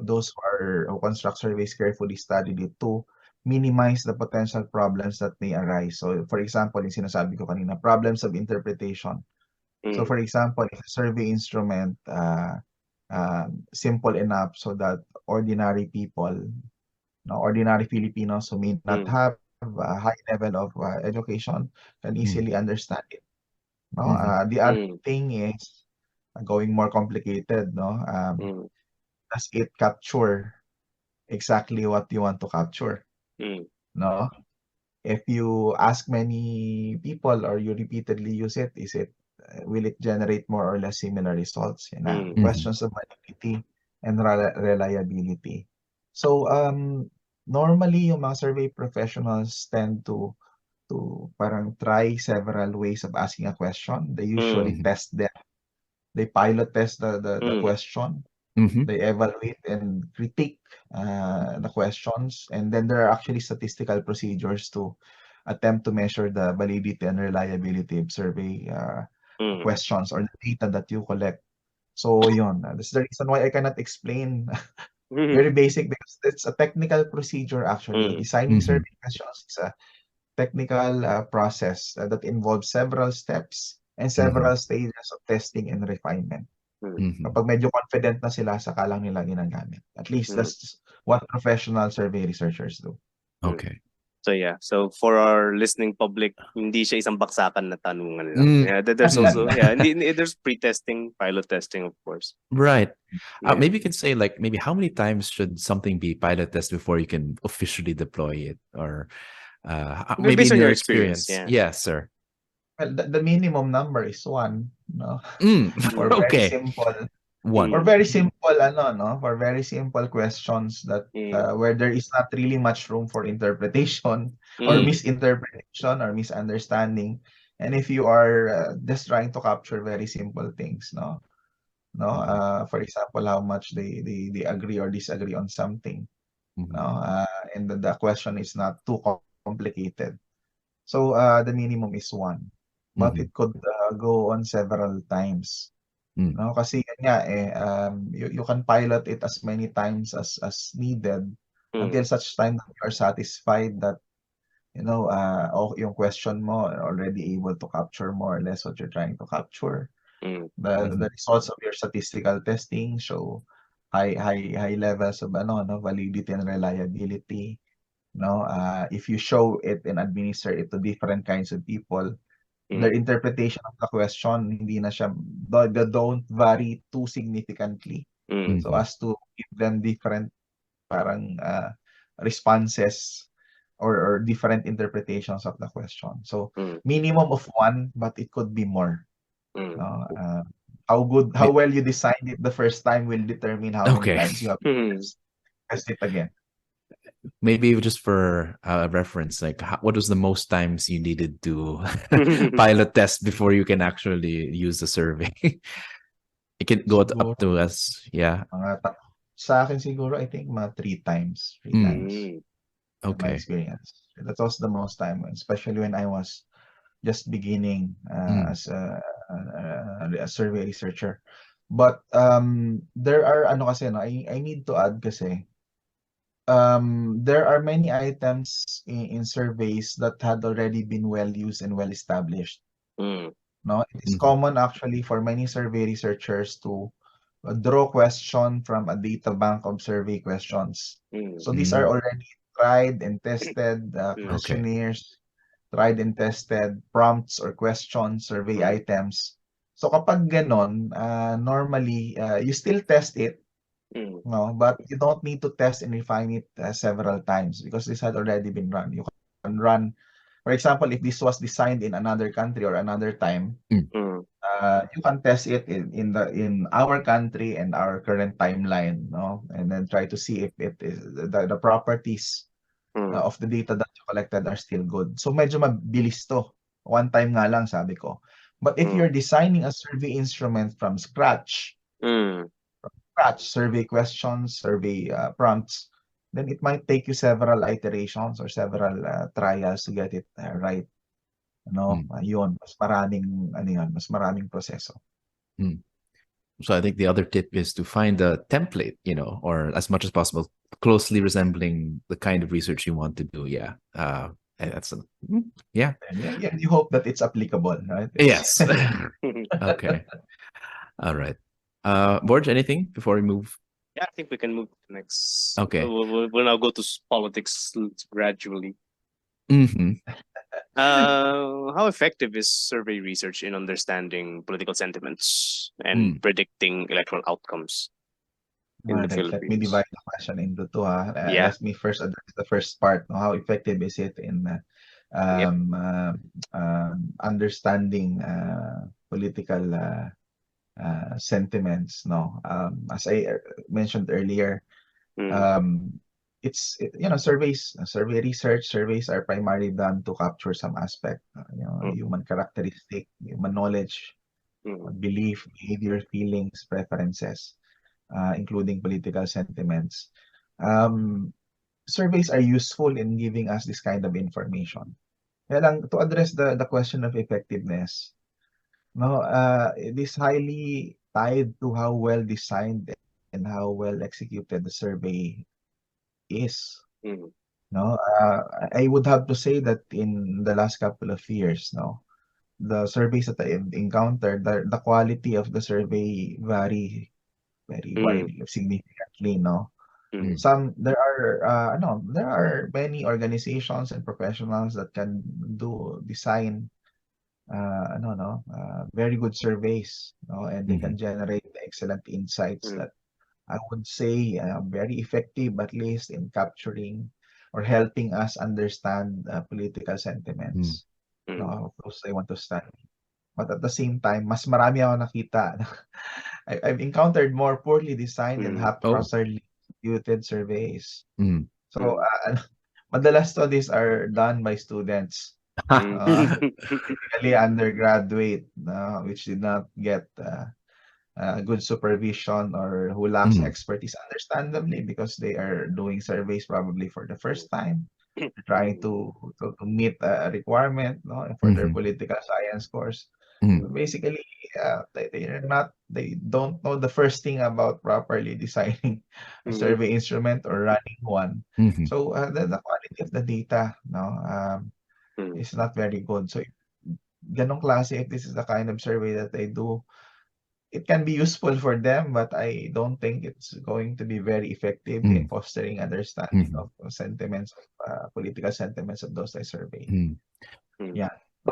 Those who construct surveys carefully studied it to minimize the potential problems that may arise. So, for example, yung sinasabi ko kanina, problems of interpretation. So, for example, if a survey instrument simple enough so that ordinary people, ordinary Filipinos who may not have a high level of education can easily understand it. The other thing is going more complicated. Does it capture exactly what you want to capture? No? If you ask many people or you repeatedly use it, will it generate more or less similar results? Questions of validity and reliability. So normally yung mga survey professionals tend to parang try several ways of asking a question. They usually test them. They pilot test the question. They evaluate and critique the questions, and then there are actually statistical procedures to attempt to measure the validity and reliability of survey questions or the data that you collect. So yun, that's the reason why I cannot explain very basic, because it's a technical procedure actually. Designing survey questions is a technical process that involves several steps and several stages of testing and refinement. Kapag medyo confident na sila, saka lang nila ginagamit. At least that's what professional survey researchers do. Okay. So yeah, so for our listening public, hindi siya isang baksakan na tanungan lang. Yeah, there's also there's pre-testing, pilot testing, of course. Right. Maybe you can say like maybe how many times should something be pilot tested before you can officially deploy it, or maybe based in on your your experience. Yes, sir. Well, the minimum number is 1, no? For very Okay. simple. 1. For very simple, no? For very simple questions that where there is not really much room for interpretation or misinterpretation or misunderstanding. And if you are just trying to capture very simple things, no? For example, how much they agree or disagree on something, no? And the question is not too complicated. So the minimum is 1, but it could go on several times. No, kasi yun nga you can pilot it as many times as needed until such time that you are satisfied that yung question mo already able to capture more or less what you're trying to capture. The results of your statistical testing show high levels of validity and reliability. No, if you show it and administer it to different kinds of people, their interpretation of the question hindi na siya, they don't vary too significantly so as to give them different parang responses or different interpretations of the question. So minimum of 1, but it could be more. How well you designed it the first time will determine how many times you have to test it again. Maybe just for reference, like what was the most times you needed to pilot test before you can actually use the survey? It can go up to us, Sa akin siguro, I think 3 times. 3 times. Okay. My experience. That was the most time, especially when I was just beginning as a survey researcher. But there are kasi I need to add kasi there are many items in surveys that had already been well used and well established. No, it is common actually for many survey researchers to draw question from a data bank of survey questions. So these are already tried and tested questionnaires, tried and tested prompts or questions, survey items. So kapag ganon, normally you still test it. No, but you don't need to test and refine it several times because this had already been run. You can run, for example, if this was designed in another country or another time, you can test it in our country and our current timeline, no, and then try to see if it is the properties of the data that you collected are still good. So medyo mabilis to. One time nga lang sabi ko. But if you're designing a survey instrument from scratch, survey questions, survey prompts, then it might take you several iterations or several trials to get it right. Yun, mas maraming proseso. So I think the other tip is to find a template, or as much as possible, closely resembling the kind of research you want to do. Yeah. That's yeah. You hope that it's applicable, right? Yes. Okay. All right. Borj, anything before we move? Yeah, I think we can move to the next. Okay. We'll now go to politics gradually. How effective is survey research in understanding political sentiments and predicting electoral outcomes in the Philippines? Let me divide the question into 2. Let me first address the first part. How effective is it in understanding political sentiments? No, as I mentioned earlier, survey research, surveys are primarily done to capture some aspect, human characteristic, human knowledge, belief, behavior, feelings, preferences. including political sentiments. Surveys are useful in giving us this kind of information. Kaya lang, to address the question of effectiveness, no, it is highly tied to how well designed and how well executed the survey is. No, I would have to say that in the last couple of years, no, the surveys that I encountered, the quality of the survey vary very widely, significantly, no. There are many organizations and professionals that can design very good surveys, no, and they can generate excellent insights that I would say very effective, at least in capturing or helping us understand political sentiments, no, of those I want to study. But at the same time, mas marami ako nakita. I've encountered more poorly designed and haphazardly executed surveys. So, madalas studies are done by students, typically undergraduate, which did not get good supervision or who lacks expertise, understandably, because they are doing surveys probably for the first time, trying to meet a requirement, no, for their political science course. Basically, they don't know the first thing about properly designing a survey instrument or running one. So the quality of the data, no, is not very good. So ganong klase, if this is the kind of survey that they do, it can be useful for them, but I don't think it's going to be very effective in fostering understanding of sentiments, political sentiments of those I survey. Yeah.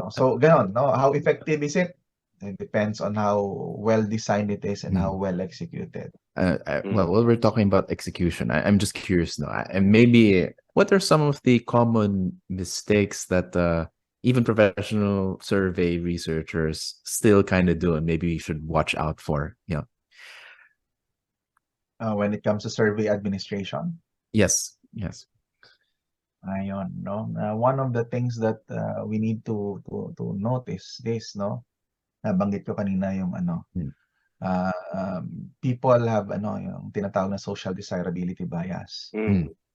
So, ganon, no? How effective is it? It depends on how well designed it is and how well executed. Well, while we're talking about execution, I'm just curious now. And maybe what are some of the common mistakes that even professional survey researchers still kind of do, and maybe we should watch out for? Yeah. When it comes to survey administration. Yes. Ayun, no? One of the things that we need to notice this, no? Nabanggit ko kanina yung people have yung tinatawag na social desirability bias.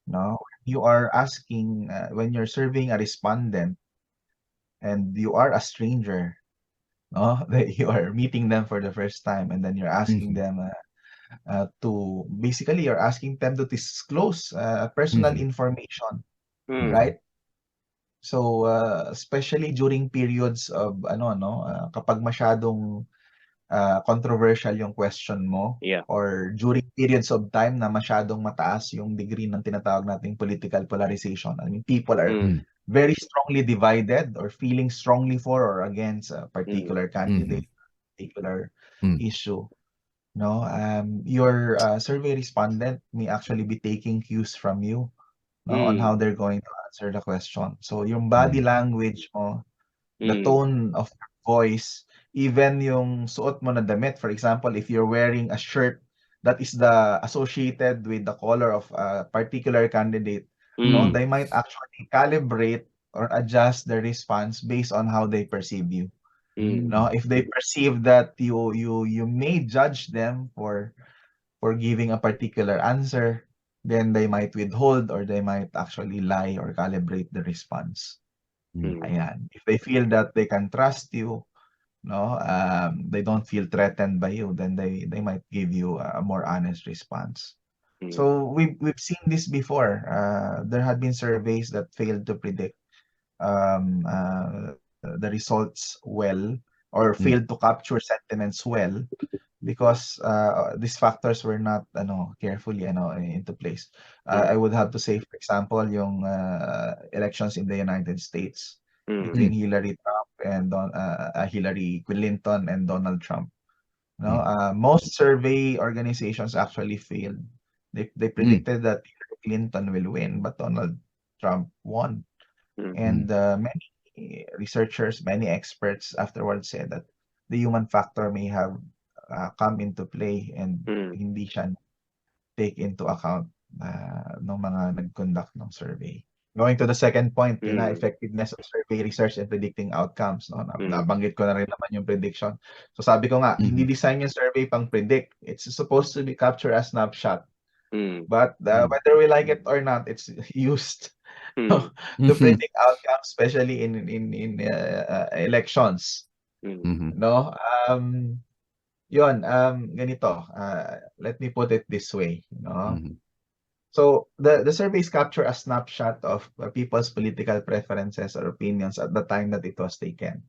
No? You are asking, when you're surveying a respondent and you are a stranger, no? You are meeting them for the first time, and then you're asking them you're asking them to disclose personal information, right? So especially during periods of kapag masyadong controversial yung question mo, or during periods of time na masyadong mataas yung degree ng tinatawag nating political polarization. I mean, people are very strongly divided or feeling strongly for or against a particular candidate, particular issue. No, your survey respondent may actually be taking cues from you, no, on how they're going to answer the question. So yung body language mo, the tone of your voice, even yung suot mo na damit. For example, if you're wearing a shirt that is associated with the color of a particular candidate, no, they might actually calibrate or adjust the response based on how they perceive you. No, if they perceive that you may judge them for giving a particular answer, then they might withhold or they might actually lie or calibrate the response. Ayan. If they feel that they can trust you, no, they don't feel threatened by you, then they might give you a more honest response. So we've seen this before. There had been surveys that failed to predict the results well, or failed to capture sentiments well, because these factors were not carefully into place. I would have to say, for example, yung elections in the United States between Hillary Clinton and Donald Trump. No, most survey organizations actually failed. They predicted that Hillary Clinton will win, but Donald Trump won. And many researchers, many experts afterwards said that the human factor may have come into play, and hindi siya take into account ng mga nag-conduct ng survey. Going to the second point, yun na, Mm. effectiveness of survey research in predicting outcomes. No? Mm. Nabanggit ko na rin naman yung prediction. So sabi ko nga, hindi design yung survey pang predict. It's supposed to be capture a snapshot. Mm. But whether we like it or not, it's used Mm. to predict outcomes, especially in elections. No? Ganito. Let me put it this way. No? So the surveys capture a snapshot of people's political preferences or opinions at the time that it was taken.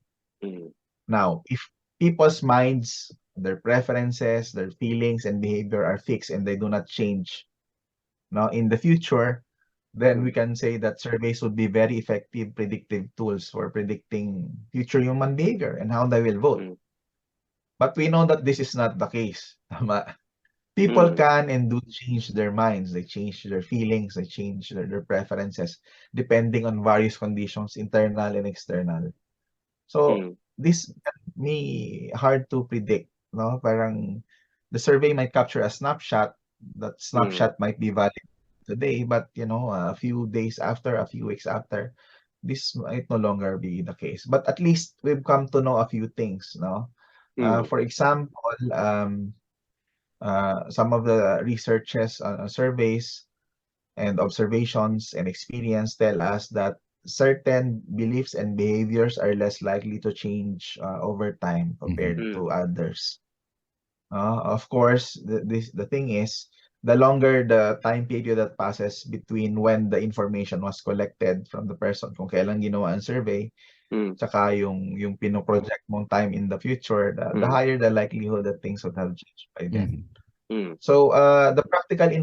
Now, if people's minds, their preferences, their feelings and behavior are fixed and they do not change now in the future, then we can say that surveys would be very effective predictive tools for predicting future human behavior and how they will vote. But we know that this is not the case. Tama? People can and do change their minds. They change their feelings. They change their preferences depending on various conditions, internal and external. So this can be hard to predict. No, parang the survey might capture a snapshot. That snapshot might be valid today, but a few days after, a few weeks after, this might no longer be the case. But at least we've come to know a few things. No, for example, some of the researches, surveys, and observations and experience tell us that certain beliefs and behaviors are less likely to change over time compared to others. Of course, the thing is, the longer the time period that passes between when the information was collected from the person, kung kailan ginawa ang survey, tsaka yung pinoproject mong time in the future, the higher the likelihood that things would have changed by then. So the practical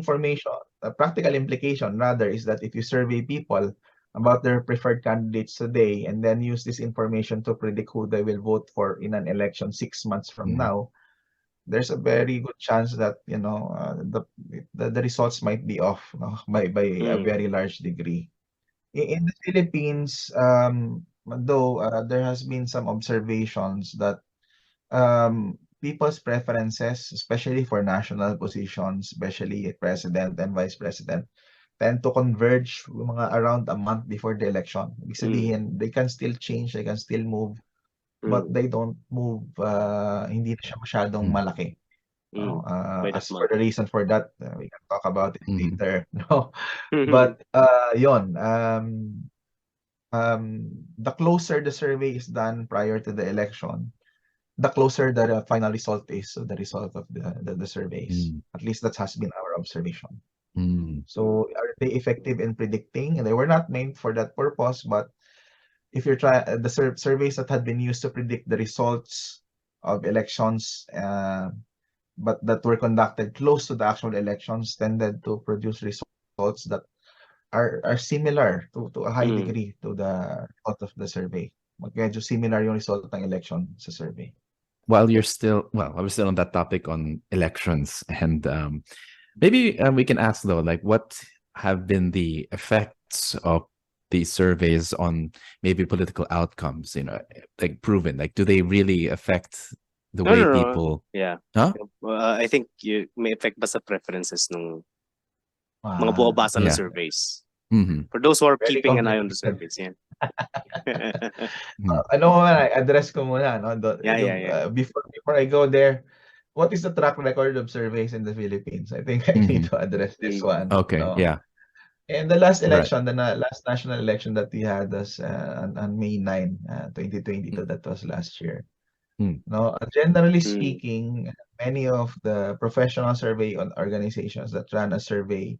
implication rather is that if you survey people about their preferred candidates today and then use this information to predict who they will vote for in an election 6 months from now, there's a very good chance that the results might be off, by a very large degree. In the Philippines, though there has been some observations that people's preferences, especially for national positions, especially president and vice president, tend to converge mga around a month before the election. Ibig sabihin, they can still change, they can still move, but they don't move, hindi na siya masyadong malaki. As for the reason for that, we can talk about it later. No, but the closer the survey is done prior to the election, the closer the final result is the result of the surveys. At least that has been our observation. So are they effective in predicting? They were not meant for that purpose, but if you're trying the surveys that had been used to predict the results of elections, but that were conducted close to the actual elections, tended to produce results that are similar to a high degree to the result of the survey. Medyo similar yung result ng election sa survey. While we're still on that topic on elections, and maybe we can ask though, like, what have been the effects of these surveys on maybe political outcomes? Like proven, like, do they really affect the way people? Yeah. Huh? I think may affect ba sa preferences ng mga buwabasa ng surveys. For those who are keeping an eye on the surveys, yeah. Address ko muna, no? Before I go there, what is the track record of surveys in the Philippines? I think I need to address this one. Okay, no? yeah. And the last election, the last national election that we had was on May 9, 2022. That was last year. No, generally speaking, many of the professional survey organizations that ran a survey,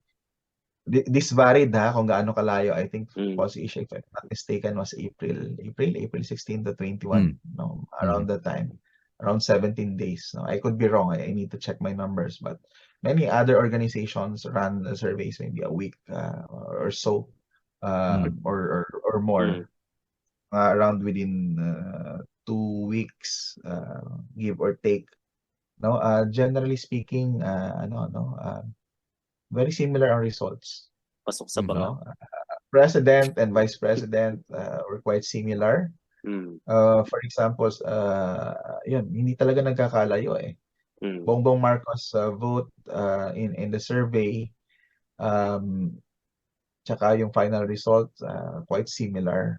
this varied kung gaano kalayo. I think policy issue, if I'm not mistaken, was April 16 to 21, no, around that time, around 17 days. No, I could be wrong. I need to check my numbers, but many other organizations ran the surveys maybe a week or so, or more, around within 2 weeks, give or take. No, generally speaking, very similar ang results. Pasok sa banga. President and vice president were quite similar. For example, hindi talaga nagkakalayo eh. Bongbong Marcos vote in the survey, Tsaka yung final result, quite similar.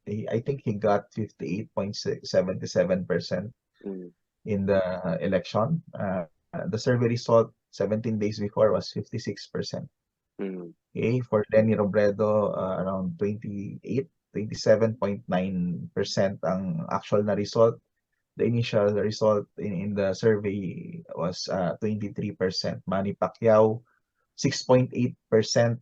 I think he got 58.77% in the election. The survey result 17 days before was 56%. Okay, for Lenny Robredo, around 27.9% ang actual na result. The initial result in the survey was 23%. Manny Pacquiao, 6.8%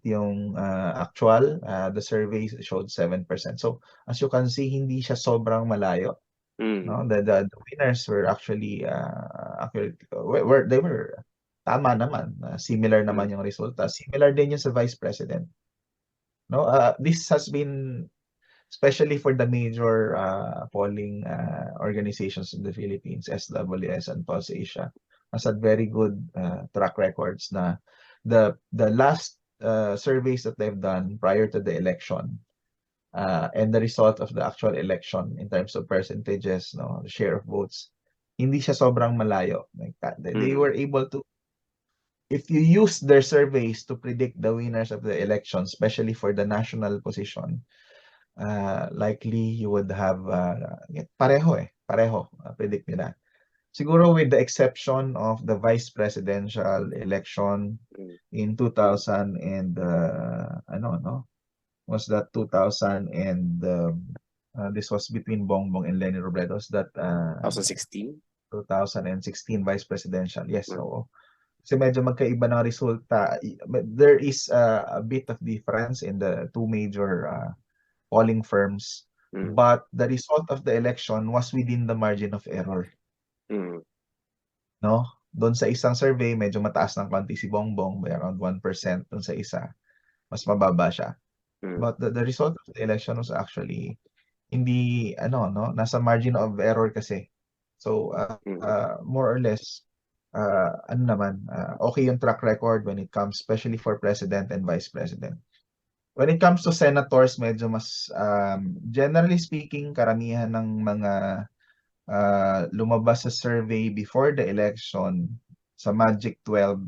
yung actual. The survey showed 7%. So, as you can see, hindi siya sobrang malayo. No? The winners were actually, they were tama naman. Similar naman yung resulta. Similar din yung sa vice president. No? This has been, especially for the major polling organizations in the Philippines, SWS and Pulse Asia, has had very good track records na the last surveys that they've done prior to the election and the result of the actual election in terms of percentages, no, share of votes, hindi siya sobrang malayo. Like that. They were able to, if you use their surveys to predict the winners of the election, especially for the national position, likely you would have pareho predict nila. Siguro with the exception of the vice presidential election in 2000 and was that 2000 and this was between Bongbong and Lenny Robredo. Was that 2016? 2016 vice presidential. Yes, so kasi medyo magkaiba ng resulta. There is a bit of difference in the two major polling firms, but the result of the election was within the margin of error. No? Doon sa isang survey, medyo mataas ng konti si Bongbong, by around 1%. Doon sa isa, mas mababa siya. But the result of the election was actually hindi, nasa margin of error kasi. So, more or less, okay yung track record when it comes, especially for president and vice president. When it comes to senators, medyo mas, generally speaking, karamihan ng mga lumabas sa survey before the election sa Magic 12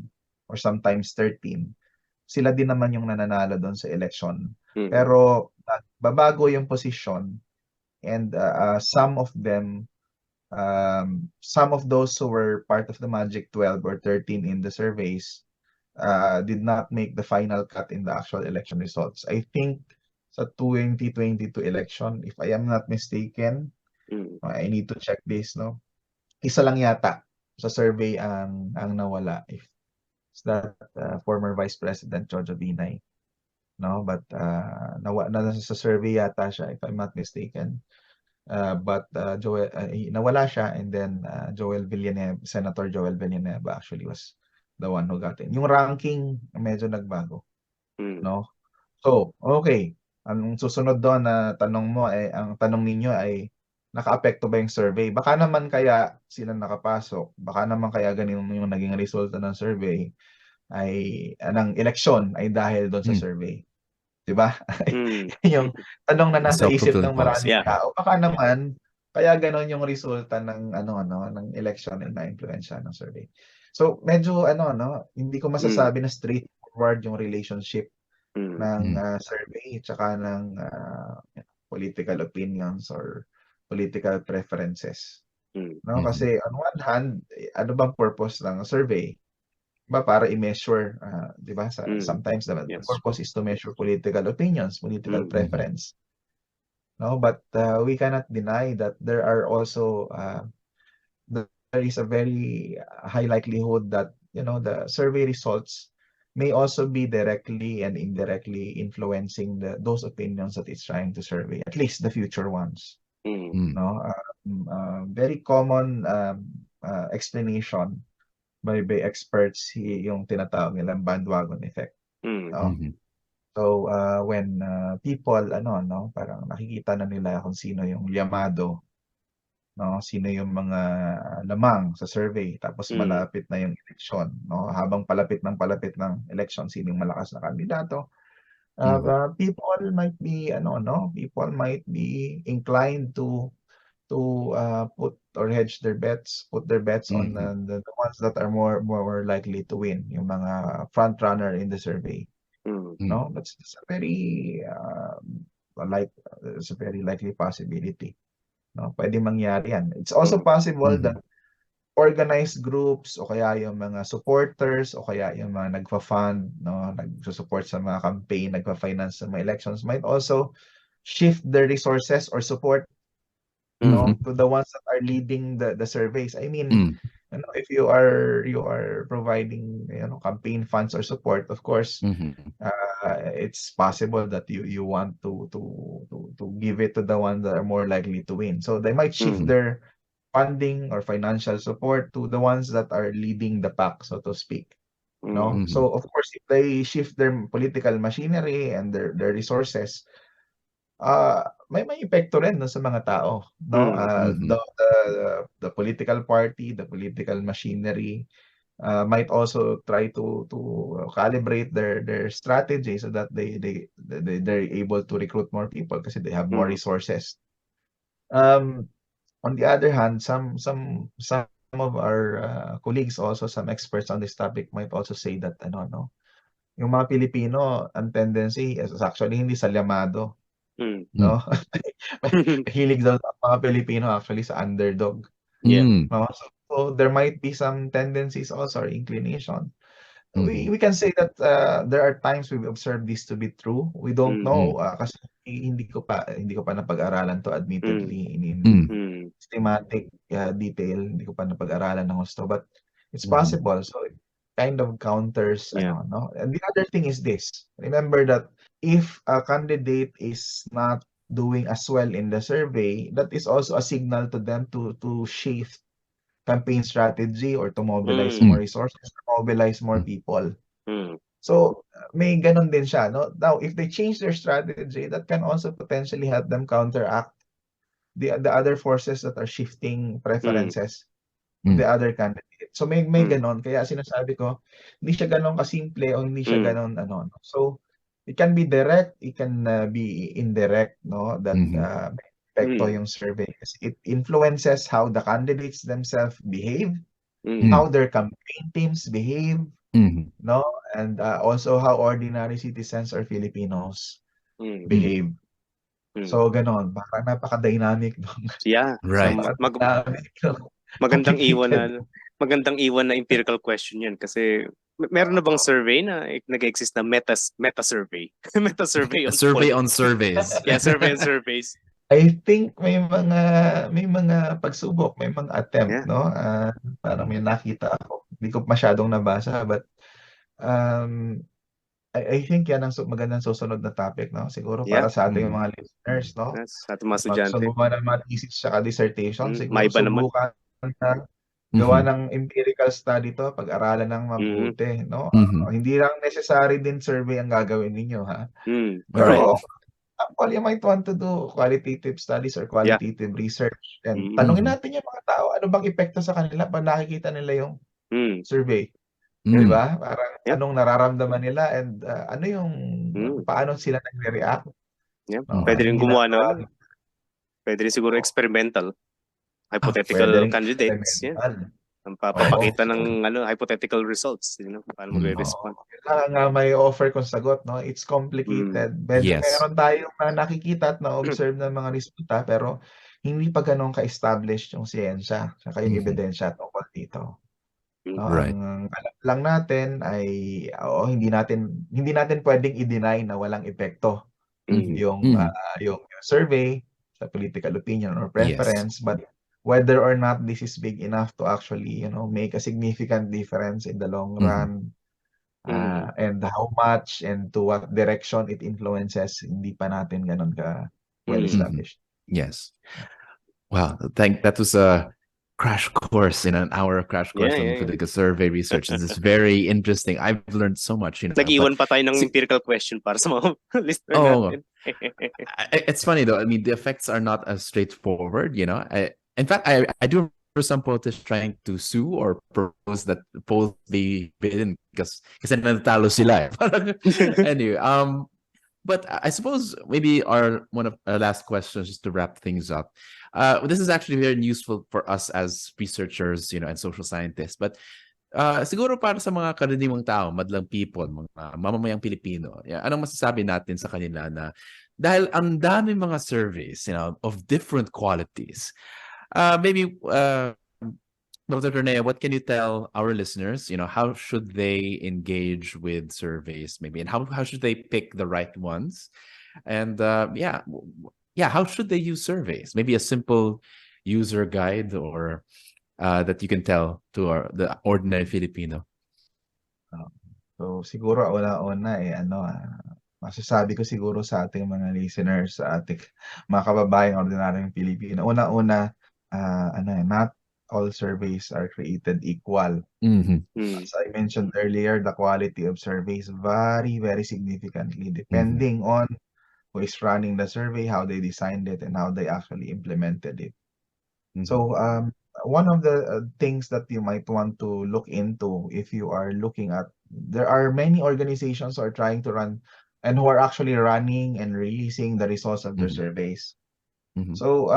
or sometimes 13, sila din naman yung nananalo doon sa election. Pero babago yung position and some of them, some of those who were part of the Magic 12 or 13 in the surveys did not make the final cut in the actual election results. I think sa 2022 election, if I am not mistaken, I need to check this, no? Isa lang yata sa survey ang nawala. If that former Vice President Jojo Binay, no? But nasa survey yata siya, if I'm not mistaken. But nawala siya, and then Senator Joel Villanueva actually was the one who got in. Yung ranking medyo nagbago, no? So, okay. Ang susunod doon na tanong mo ang tanong ninyo ay nakaapekto ba yung survey? Baka naman kaya sila nakapasok. Baka naman kaya ganun yung naging resulta ng survey ay ng eleksyon ay dahil doon sa survey. 'Di ba? Yung tanong na nasa isip ng maraming tao. Baka naman kaya ganun yung resulta ng ng election ay na-influensya ng survey. So medyo hindi ko masasabi na straightforward yung relationship ng survey tsaka ng political opinions or political preferences. No, kasi on one hand, ano bang purpose ng survey? Ba para i-measure, 'di ba? Sometimes the purpose is to measure political opinions, political preference. No, but we cannot deny that there are also there is a very high likelihood that the survey results may also be directly and indirectly influencing those opinions that it's trying to survey, at least the future ones. No, very common explanation by experts yung tinatawag nilang bandwagon effect. No? So when people parang nakikita na nila kung sino yung llamado, no, sino yung mga lamang sa survey, tapos malapit na yung election, no, habang palapit ng election, sino yung malakas na kandidato. People might be people might be inclined to put or hedge their bets, put their bets on the ones that are more likely to win, yung mga front runner in the survey. No, that's a very it's a very likely possibility. No, pwede mangyari yan. It's also possible that organized groups o kaya yung mga supporters o kaya yung mga nagfa-fund, no, nagsusupport sa mga campaign, nagfa-finance sa mga elections might also shift their resources or support no to the ones that are leading the surveys. I mean, you know, if you are providing, you know, campaign funds or support, of course, it's possible that you want to give it to the ones that are more likely to win. So they might shift their funding or financial support to the ones that are leading the pack, so to speak. No? So of course, if they shift their political machinery and their resources, may epekto rin no, sa mga tao, no? The political party, the political machinery might also try to calibrate their strategy so that they're able to recruit more people kasi they have more resources. On the other hand, some of our colleagues also, some experts on this topic might also say that no, yung mga Pilipino, ang tendency is actually hindi salyamado, no? Hilig daw ang mga Pilipino actually sa underdog. No? So there might be some tendencies also or inclination. We can say that there are times we've observed this to be true. We don't know kasi hindi ko pa napag-aralan to admittedly in systematic detail. Hindi ko pa napag-aralan ng gusto, but it's possible. So it kind of counters no? And the other thing is this. Remember that if a candidate is not doing as well in the survey, that is also a signal to them to shift campaign strategy or to mobilize more resources, to mobilize more people. So may ganon din siya, no? Now, if they change their strategy, that can also potentially help them counteract the other forces that are shifting preferences of the other candidate. So may ganon. Kaya sinasabi ko, hindi siya ganon kasimple o hindi siya ganon ano. So it can be direct, it can be indirect, no? That epekto yung survey. It influences how the candidates themselves behave, how their campaign teams behave, no? And also how ordinary citizens or Filipinos behave. So ganon, baka napaka-dynamic nung right. Magandang iwan na empirical question yan kasi meron na bang survey na nag-exist na meta survey? Meta survey on survey on surveys. Yeah, survey on surveys. I think may mga pagsubok, may mga attempt, no? Parang may nakita ako. Hindi ko masyadong nabasa, but I think yan ang magandang susunod na topic, no? Siguro para sa ating mga listeners, no? Sa ating mga estudyante. Gumawa ng mga thesis at dissertation, siguro May iba subukan na gawa ng empirical study to, pag-aralan ng mabuti, no? Hindi lang necessary din survey ang gagawin ninyo, ha? Pero you might want to do qualitative studies or qualitative research and tanungin natin yung mga tao, ano bang epekto sa kanila pag nakikita nila yung survey. Diba? Parang anong nararamdaman nila and ano yung paano sila nagre-react. No? Pwede rin gumawa nun. Pwede rin siguro experimental. Hypothetical candidates. Ang papakita ng hypothetical results, paano magre-respond. Kailangan nga may offer kung sagot, no? It's complicated. Meron tayong nakikita at na-observe ng mga resulta pero hindi pa ganun ka-establish yung siyensya saka yung ebidensya tungkol dito. No? Ang alam lang natin ay hindi natin pwedeng i-deny na walang epekto yung survey sa political opinion or preference, but whether or not this is big enough to actually, make a significant difference in the long run, and how much and to what direction it influences, hindi pa natin ganun ka well established. Yes. Wow, that was a crash course in an hour of crash course on political survey research. This is very interesting. I've learned so much. Nag-iwan pa tayo ng empirical question para sa mga listener natin. It's funny though. I mean, the effects are not as straightforward. In fact, I do remember some politicians trying to sue or propose that both they bid kasi natalo sila. Anyway, but I suppose maybe one of our last questions just to wrap things up. This is actually very useful for us as researchers, and social scientists. But siguro para sa mga karaniwang tao, madlang people, mga mamamayang Pilipino, anong masasabi natin sa kanila na dahil ang dami mga surveys, of different qualities, maybe Dr. Torneo, what can you tell our listeners? How should they engage with surveys, maybe, and how should they pick the right ones? And how should they use surveys? Maybe a simple user guide or that you can tell to the ordinary Filipino. So siguro una-una masasabi ko siguro sa ating mga listeners, sa ating mga kababayang ordinaryong Pilipino. Una-una, not all surveys are created equal. As I mentioned earlier, the quality of surveys vary very significantly depending on who is running the survey, how they designed it, and how they actually implemented it. So one of the things that you might want to look into if you are looking at, there are many organizations who are trying to run and who are actually running and releasing the results of their surveys. So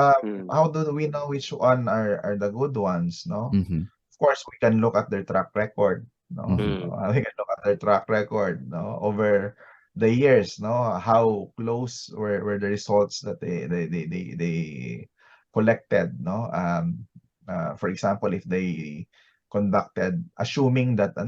how do we know which one are the good ones? No, of course we can look at their track record. No, we can look at their track record. No, over the years. No, how close were the results that they collected. No, for example, if they conducted, assuming that the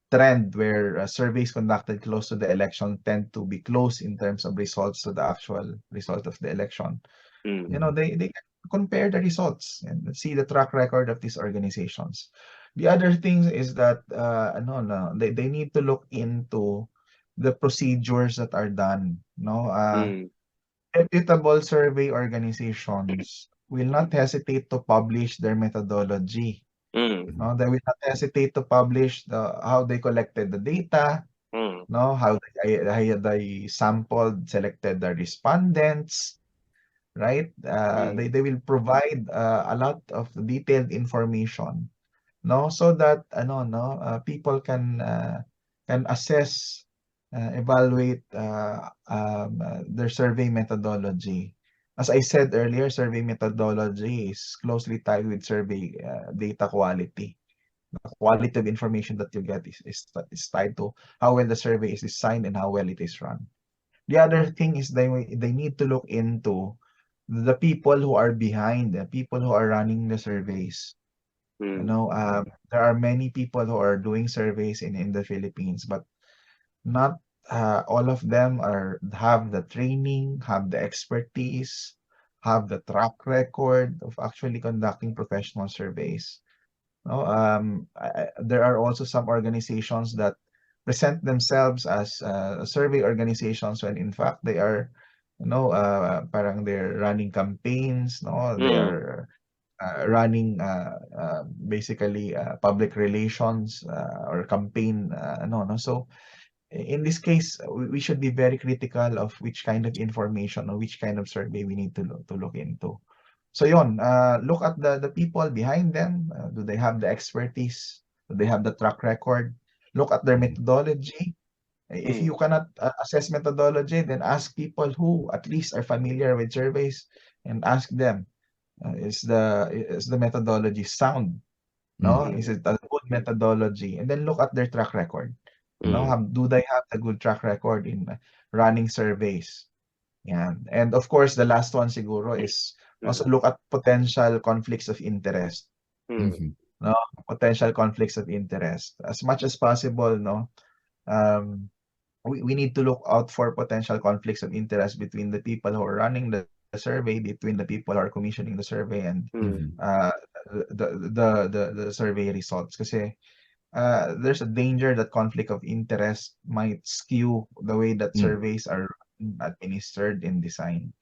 trend where surveys conducted close to the election tend to be close in terms of results to the actual result of the election. They can compare the results and see the track record of these organizations. The other thing is that they need to look into the procedures that are done. Reputable survey organizations will not hesitate to publish their methodology. No, they will not hesitate to publish how they collected the data, how they sampled, selected the respondents, right? They will provide a lot of detailed information, so that people can assess, evaluate their survey methodology. As I said earlier, survey methodology is closely tied with survey data quality. The quality of information that you get is tied to how well the survey is designed and how well it is run. The other thing is they need to look into the people who are behind, the people who are running the surveys. There are many people who are doing surveys in the Philippines, but not all of them have the training, have the expertise, have the track record of actually conducting professional surveys. There are also some organizations that present themselves as survey organizations when in fact they are, parang they're running campaigns. They are running basically public relations or campaign. So in this case, we should be very critical of which kind of information or which kind of survey we need to look into. So yon, look at the people behind them. Do they have the expertise? Do they have the track record? Look at their methodology. If you cannot assess methodology, then ask people who at least are familiar with surveys and ask them, is the methodology sound? No, is it a good methodology? And then look at their track record. Do they have a good track record in running surveys? Yeah. And of course, the last one siguro is also look at potential conflicts of interest. No, potential conflicts of interest. As much as possible, we need to look out for potential conflicts of interest between the people who are running the survey, between the people who are commissioning the survey, and the survey results. Kasi there's a danger that conflict of interest might skew the way that surveys are administered and designed.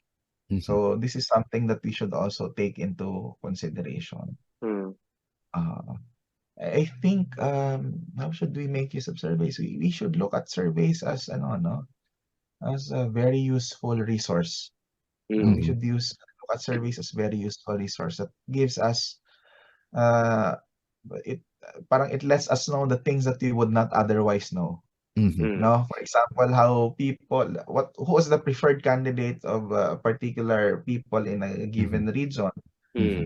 So this is something that we should also take into consideration. I think how should we make use of surveys? We should look at surveys as as a very useful resource. We should look at surveys as very useful resource that gives us it lets us know the things that we would not otherwise know. No, for example, how who is the preferred candidate of particular people in a given region.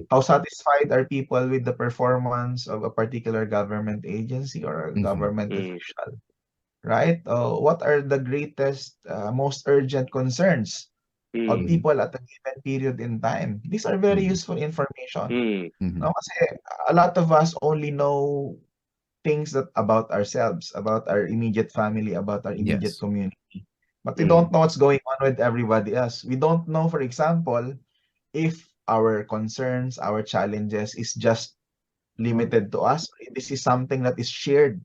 How satisfied are people with the performance of a particular government agency or a government official, right? What are the greatest, most urgent concerns of people at a given period in time? These are very useful information. No, kasi a lot of us only know things that about ourselves, about our immediate family, about our immediate community. But we don't know what's going on with everybody else. We don't know, for example, if our concerns, our challenges is just limited to us. This is something that is shared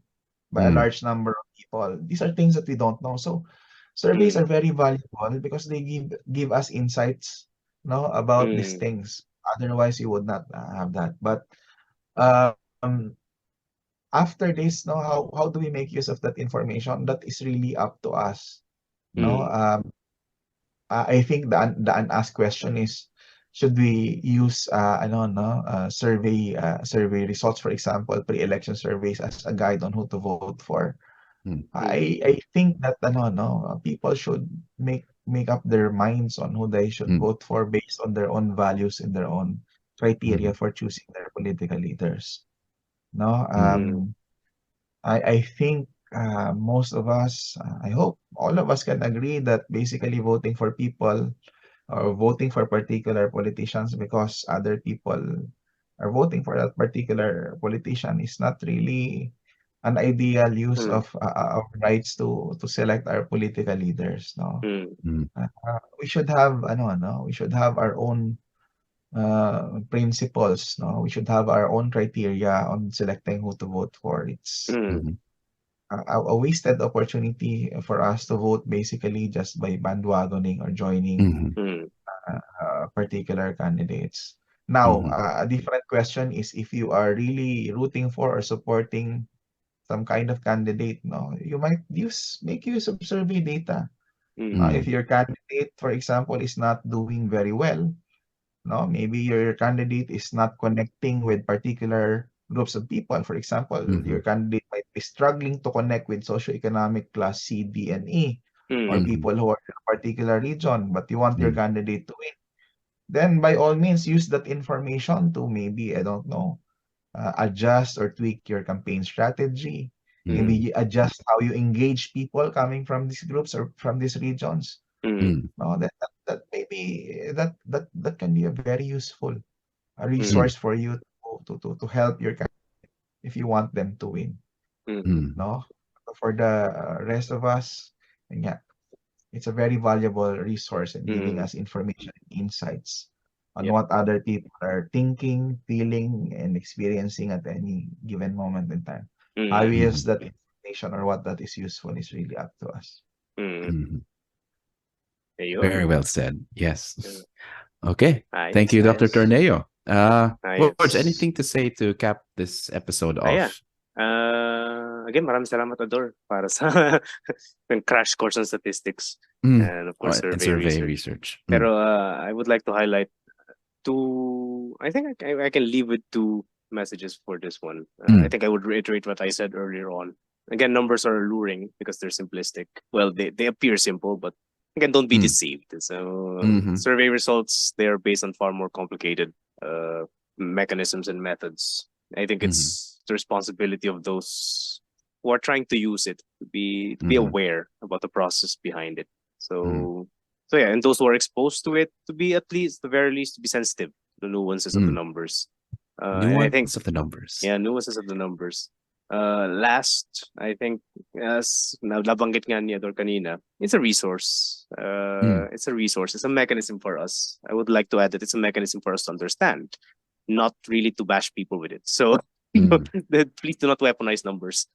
by a large number of people. These are things that we don't know. So surveys are very valuable because they give us insights, no, about these things. Otherwise, you would not have that. But um, after this, no, how do we make use of that information? That is really up to us. No, I think the unasked question is, should we use survey results, for example, pre-election surveys as a guide on who to vote for? I think that people should make up their minds on who they should vote for based on their own values and their own criteria for choosing their political leaders. No, I think most of us, I hope all of us can agree that basically voting for people or voting for particular politicians because other people are voting for that particular politician is not really an ideal use of our rights to select our political leaders. No, we should have we should have our own principles. No, we should have our own criteria on selecting who to vote for. It's a wasted opportunity for us to vote basically just by bandwagoning or joining particular candidates. Now, a different question is if you are really rooting for or supporting some kind of candidate, no, you might make use of survey data. If your candidate, for example, is not doing very well, no, maybe your candidate is not connecting with particular groups of people. For example, your candidate might be struggling to connect with socioeconomic class C, D, and E, or people who are in a particular region, but you want your candidate to win. Then by all means, use that information to maybe, I don't know, adjust or tweak your campaign strategy. Maybe adjust how you engage people coming from these groups or from these regions. No, that maybe that can be a very useful resource for you to help your candidate if you want them to win. No, for the rest of us, and yeah, it's a very valuable resource in giving us information and insights on what other people are thinking, feeling, and experiencing at any given moment in time. How we use that information or what that is useful is really up to us. Very well said. Yes. Okay. Thank you, Dr. Torneo. George, anything to say to cap this episode off? Again, maraming salamat, Ador, para sa crash course on statistics and of course survey research. Pero I would like to highlight I think I can leave with two messages for this one. I think I would reiterate what I said earlier on. Again, numbers are alluring because they're simplistic. Well, they appear simple, but again, don't be deceived. So survey results, they're based on far more complicated mechanisms and methods. I think it's the responsibility of those who are trying to use it to be aware about the process behind it. So yeah, and those who are exposed to it to be at the very least to be sensitive to the nuances of the numbers. Nuances of the numbers. Yeah, nuances of the numbers. Last, I think, as nabanggit nga ni Ador kanina, it's a resource. It's a resource. It's a mechanism for us. I would like to add that it's a mechanism for us to understand, not really to bash people with it. So please do not weaponize numbers.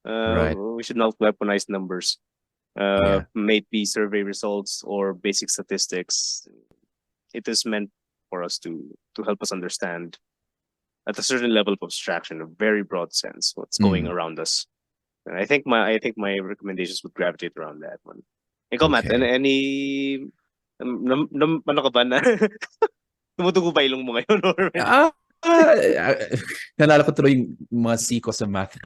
Right. We should not weaponize numbers. May it be survey results or basic statistics. It is meant for us to help us understand at a certain level of abstraction, a very broad sense, what's going around us. And I think my recommendations would gravitate around that one. Ikaw, Matt, any ano ka ba na tumutugo ba ilong mo ngayon? Nalala ko tuloy yung mga C ko sa math.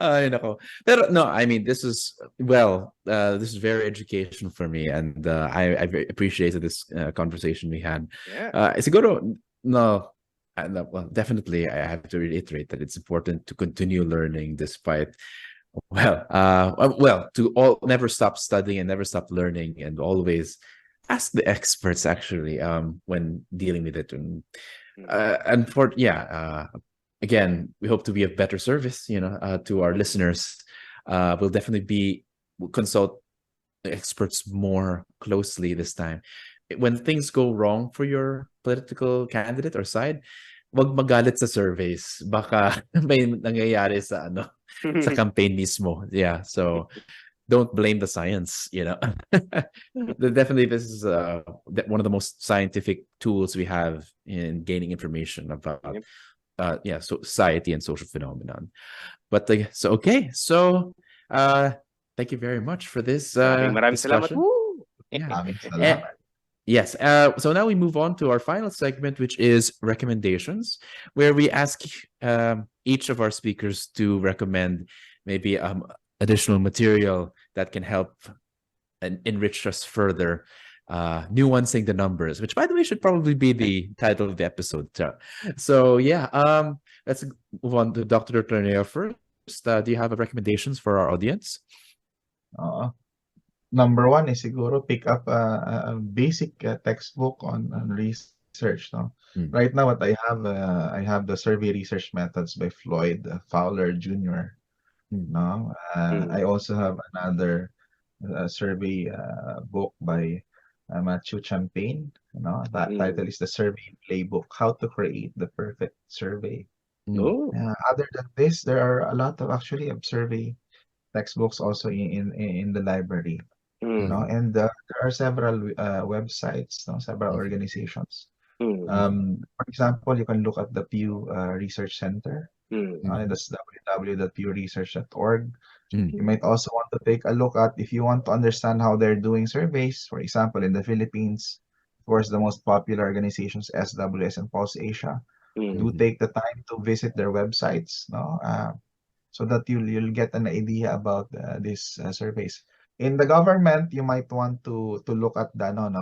Ay, nako. Pero no, I mean, this is, this is very educational for me, and I very appreciated this conversation we had. Yeah. Siguro, no, no, well, definitely, I have to reiterate that it's important to continue learning despite, to never stop studying and never stop learning, and always ask the experts actually when dealing with it. And again, we hope to be of better service, to our listeners. We'll consult experts more closely this time. When things go wrong for your political candidate or side, wag magalit sa surveys. Baka may nangyayari sa sa campaign mismo. Yeah, so don't blame the science, Definitely, this is one of the most scientific tools we have in gaining information about society and social phenomenon. But thank you very much for this discussion. Yes. So now we move on to our final segment, which is recommendations, where we ask each of our speakers to recommend maybe additional material that can help and enrich us further, nuancing the numbers, which, by the way, should probably be the title of the episode. So let's move on to Dr. Torneo first. Do you have recommendations for our audience? Number one is siguro pick up a basic textbook on research. No? Right now, what I have the survey research methods by Floyd Fowler Jr. No, I also have another survey book by Matthew Champagne. That title is The Survey Playbook: How to Create the Perfect Survey. Other than this, there are a lot of survey textbooks also in the library. And there are several websites, several organizations. For example, you can look at the Pew Research Center. That's www.pewresearch.org. You might also want to take a look at, if you want to understand how they're doing surveys, for example, in the Philippines, of course, the most popular organizations, SWS and Pulse Asia, do take the time to visit their websites, so that you'll get an idea about these surveys. In the government, you might want to look at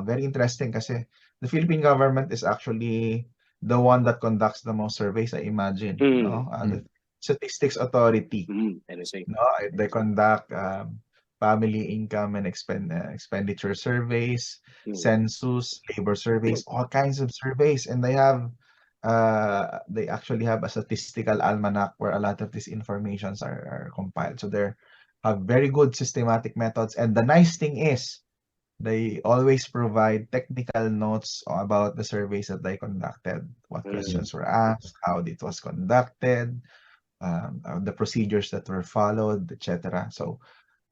very interesting kasi the Philippine government is actually the one that conducts the most surveys, I imagine. The Statistics Authority. They conduct family income and expenditure surveys, census, labor surveys, all kinds of surveys, and they actually have a statistical almanac where a lot of these informations are compiled. So they have very good systematic methods, and the nice thing is they always provide technical notes about the surveys that they conducted, what questions were asked, how it was conducted, the procedures that were followed, etc. So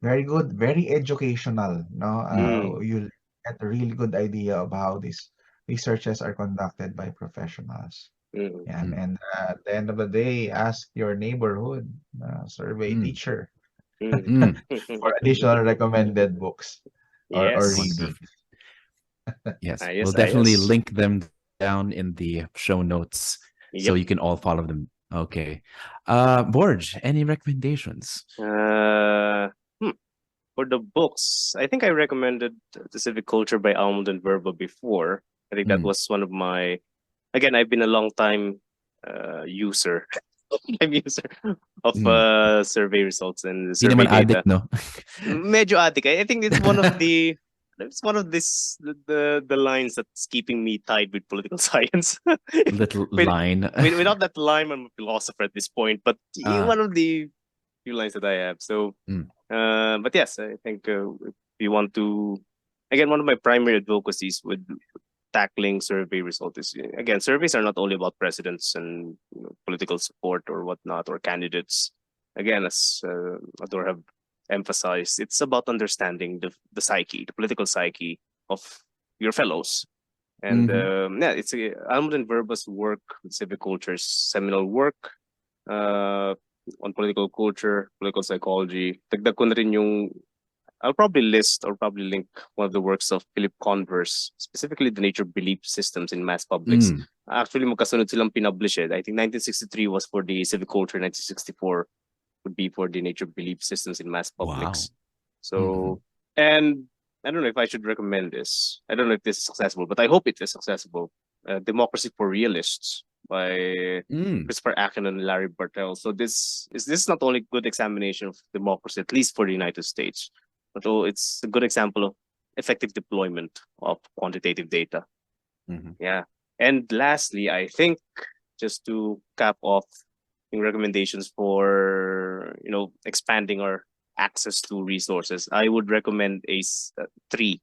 very good, very educational. You'll get a really good idea of how these researches are conducted by professionals. And at the end of the day, ask your neighborhood survey teacher for additional recommended books or reading. Yes, we'll definitely link them down in the show notes so you can all follow them. Okay. Borj, any recommendations? For the books, I think I recommended The Civic Culture by Almond and Verba before. I think that was one of my, again, I've been a long time user of survey results and survey data. Addict, no? Medyo addict. I think it's one of the the lines that's keeping me tied with political science. Line. Without that line, I'm a philosopher at this point, but one of the few lines that I have. So, but yes, I think if you want to, again, one of my primary advocacies with tackling survey results is, again, surveys are not only about presidents and political support or whatnot, or candidates. Again, as Ador have emphasized, it's about understanding the psyche, the political psyche of your fellows. And it's Almond and Verba's work with civic culture's seminal work on political culture, political psychology. Dagdag ko na rin yung, I'll probably list or probably link one of the works of Philip Converse, specifically The Nature of Belief Systems in Mass Publics. actually magkasunod silang pinublish it. I think 1963 was for the civic culture, 1964 would be for the nature belief systems in mass publics. So, and I don't know if I should recommend this. I don't know if this is accessible, but I hope it is accessible. Democracy for Realists by Christopher Akin and Larry Bartel. So this is not only good examination of democracy, at least for the United States, but it's a good example of effective deployment of quantitative data. Yeah. And lastly, I think just to cap off recommendations for expanding our access to resources, I would recommend 3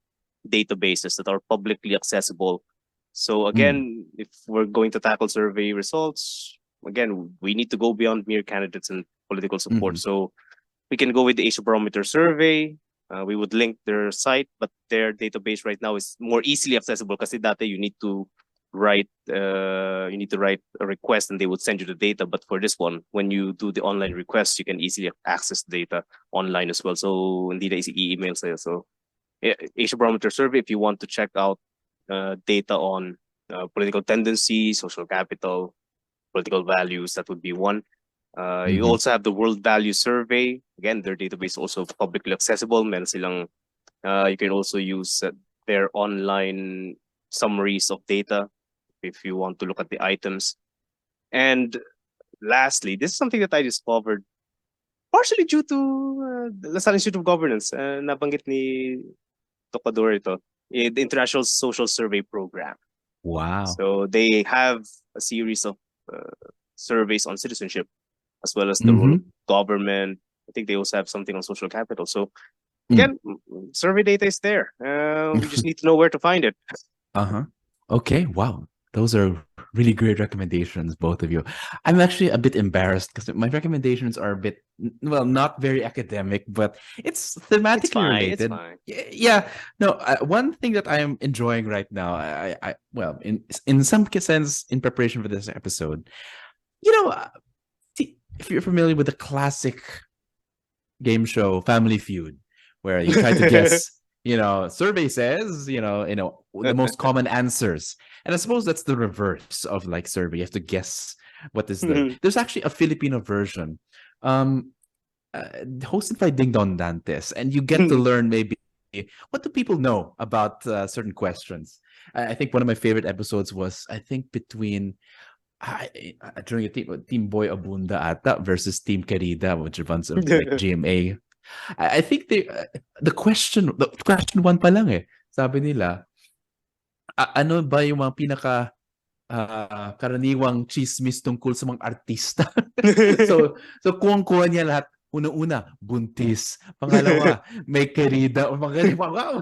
databases that are publicly accessible. So again, if we're going to tackle survey results, again, we need to go beyond mere candidates and political support. So we can go with the Asia Barometer survey. We would link their site, but their database right now is more easily accessible because data you need to write a request and they would send you the data. But for this one, when you do the online request, you can easily access data online as well. So hindi na i-email sa'yo. So Asia Barometer survey, if you want to check out data on political tendencies, social capital, political values, that would be one. You also have the World Value Survey. Again, their database is also publicly accessible. Meron silang, you can also use their online summaries of data if you want to look at the items. And lastly, this is something that I discovered partially due to the LaSalle Institute of Governance. Nabanggit ni Ador ito, the International Social Survey Program. Wow. So they have a series of surveys on citizenship, as well as the role of government. I think they also have something on social capital. So again, survey data is there. We just need to know where to find it. Okay. Wow. Those are really great recommendations, both of you. I'm actually a bit embarrassed because my recommendations are a bit, well, not very academic, but it's thematically related. It's fine. Yeah. No, one thing that I am enjoying right now, well, in some sense, in preparation for this episode, if you're familiar with the classic game show Family Feud, where you try to guess, survey says, the most common answers. And I suppose that's the reverse of like survey. You have to guess what is there's actually a Filipino version hosted by Ding Don Dantes, and you get to learn maybe what do people know about certain questions. I think one of my favorite episodes was, I think, between during a team Boy Abunda ata versus Team Querida, which runs like GMA. I think the question 1 pa lang sabi nila, ano ba yung mga pinaka karaniwang chismis tungkol sa mga artista? so kuwang-kuha niya lahat. Una, buntis. Pangalawa, may querida. Wow.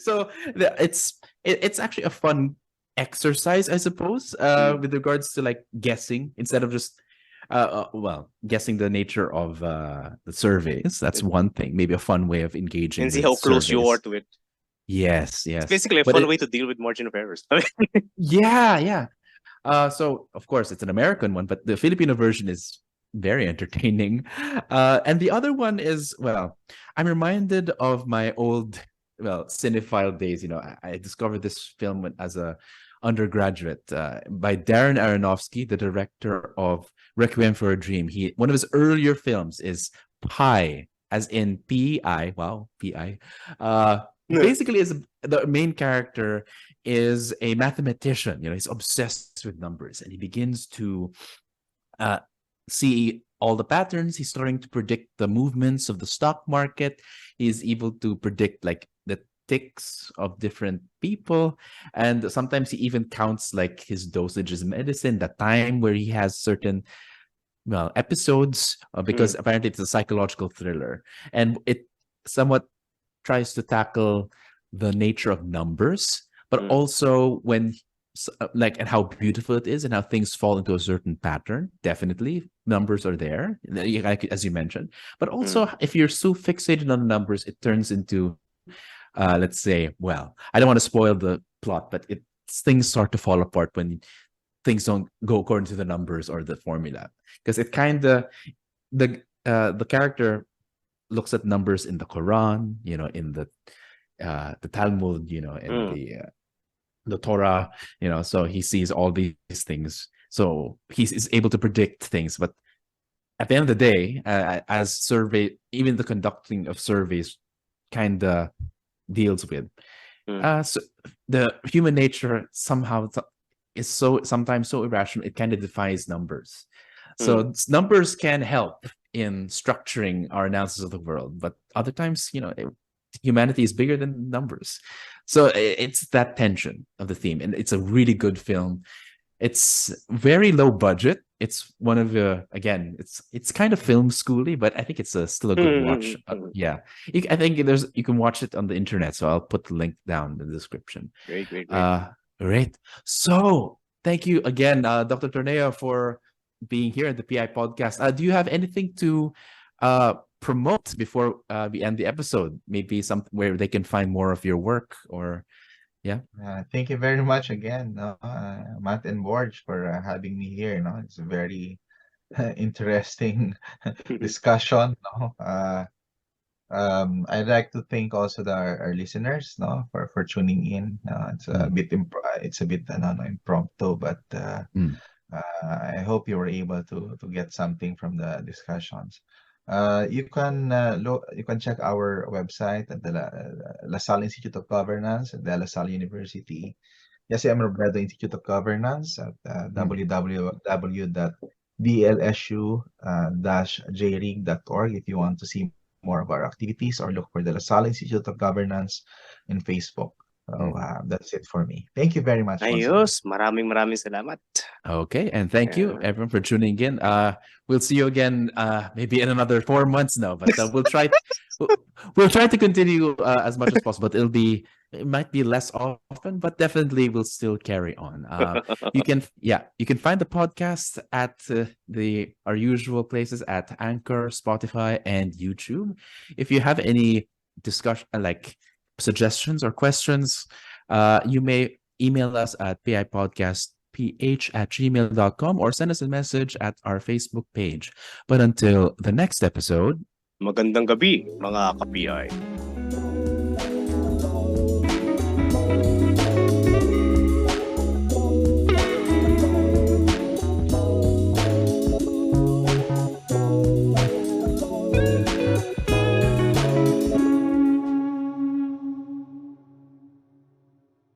So it's actually a fun exercise, I suppose, with regards to like guessing instead of just guessing the nature of the surveys. That's one thing, maybe a fun way of engaging and see how close you are to it. Yes. It's basically a fun way to deal with margin of errors. Yeah. So of course it's an American one, but the Filipino version is very entertaining. And the other one is, well, I'm reminded of my old, cinephile days. I discovered this film as a undergraduate by Darren Aronofsky, the director of Requiem for a Dream. One of his earlier films is Pi, as in P-I. Wow, P-I. Basically, the main character is a mathematician. He's obsessed with numbers, and he begins to see all the patterns. He's starting to predict the movements of the stock market. He's able to predict like the ticks of different people, and sometimes he even counts like his dosages of medicine, the time where he has certain episodes, because apparently it's a psychological thriller, and it somewhat tries to tackle the nature of numbers, but also when and how beautiful it is and how things fall into a certain pattern. Definitely numbers are there, as you mentioned, but also if you're so fixated on numbers, it turns into let's say, I don't want to spoil the plot, but things start to fall apart when things don't go according to the numbers or the formula, because it kind of the character looks at numbers in the Quran, in the Talmud, in the Torah, so he sees all these things. So he is able to predict things. But at the end of the day, even the conducting of surveys kind of deals with. So the human nature somehow is sometimes so irrational, it kind of defies numbers. So numbers can help in structuring our analysis of the world, but other times, humanity is bigger than numbers. So it's that tension of the theme, and it's a really good film. It's very low budget. It's one of again, it's kind of film schooly, but I think it's still a good watch. Yeah, I think you can watch it on the internet. So I'll put the link down in the description. Great. Great. So thank you again, Dr. Torneo, for being here at the PI podcast. Do you have anything to promote before we end the episode? Maybe something where they can find more of your work, or yeah. Thank you very much again, Matt and Borge, for having me here. It's a very interesting discussion. I'd like to thank also our listeners, for tuning in. It's a bit impromptu, but I hope you were able to get something from the discussions. You can check our website at the La Salle Institute of Governance at the La Salle University. Yes, I'm Robredo Institute of Governance at www.dlsu-jrig.org if you want to see more of our activities, or look for the La Salle Institute of Governance in Facebook. So that's it for me. Thank you very much. Ayos, maraming salamat. Okay, and thank you everyone for tuning in. We'll see you again maybe in another 4 months now, but we'll try to continue as much as possible. It might be less often, but definitely we'll still carry on. You can find the podcast at our usual places at Anchor, Spotify, and YouTube. If you have any discussion suggestions or questions, you may email us at pipodcastph@gmail.com or send us a message at our Facebook page. But until the next episode, magandang gabi, mga ka-PI.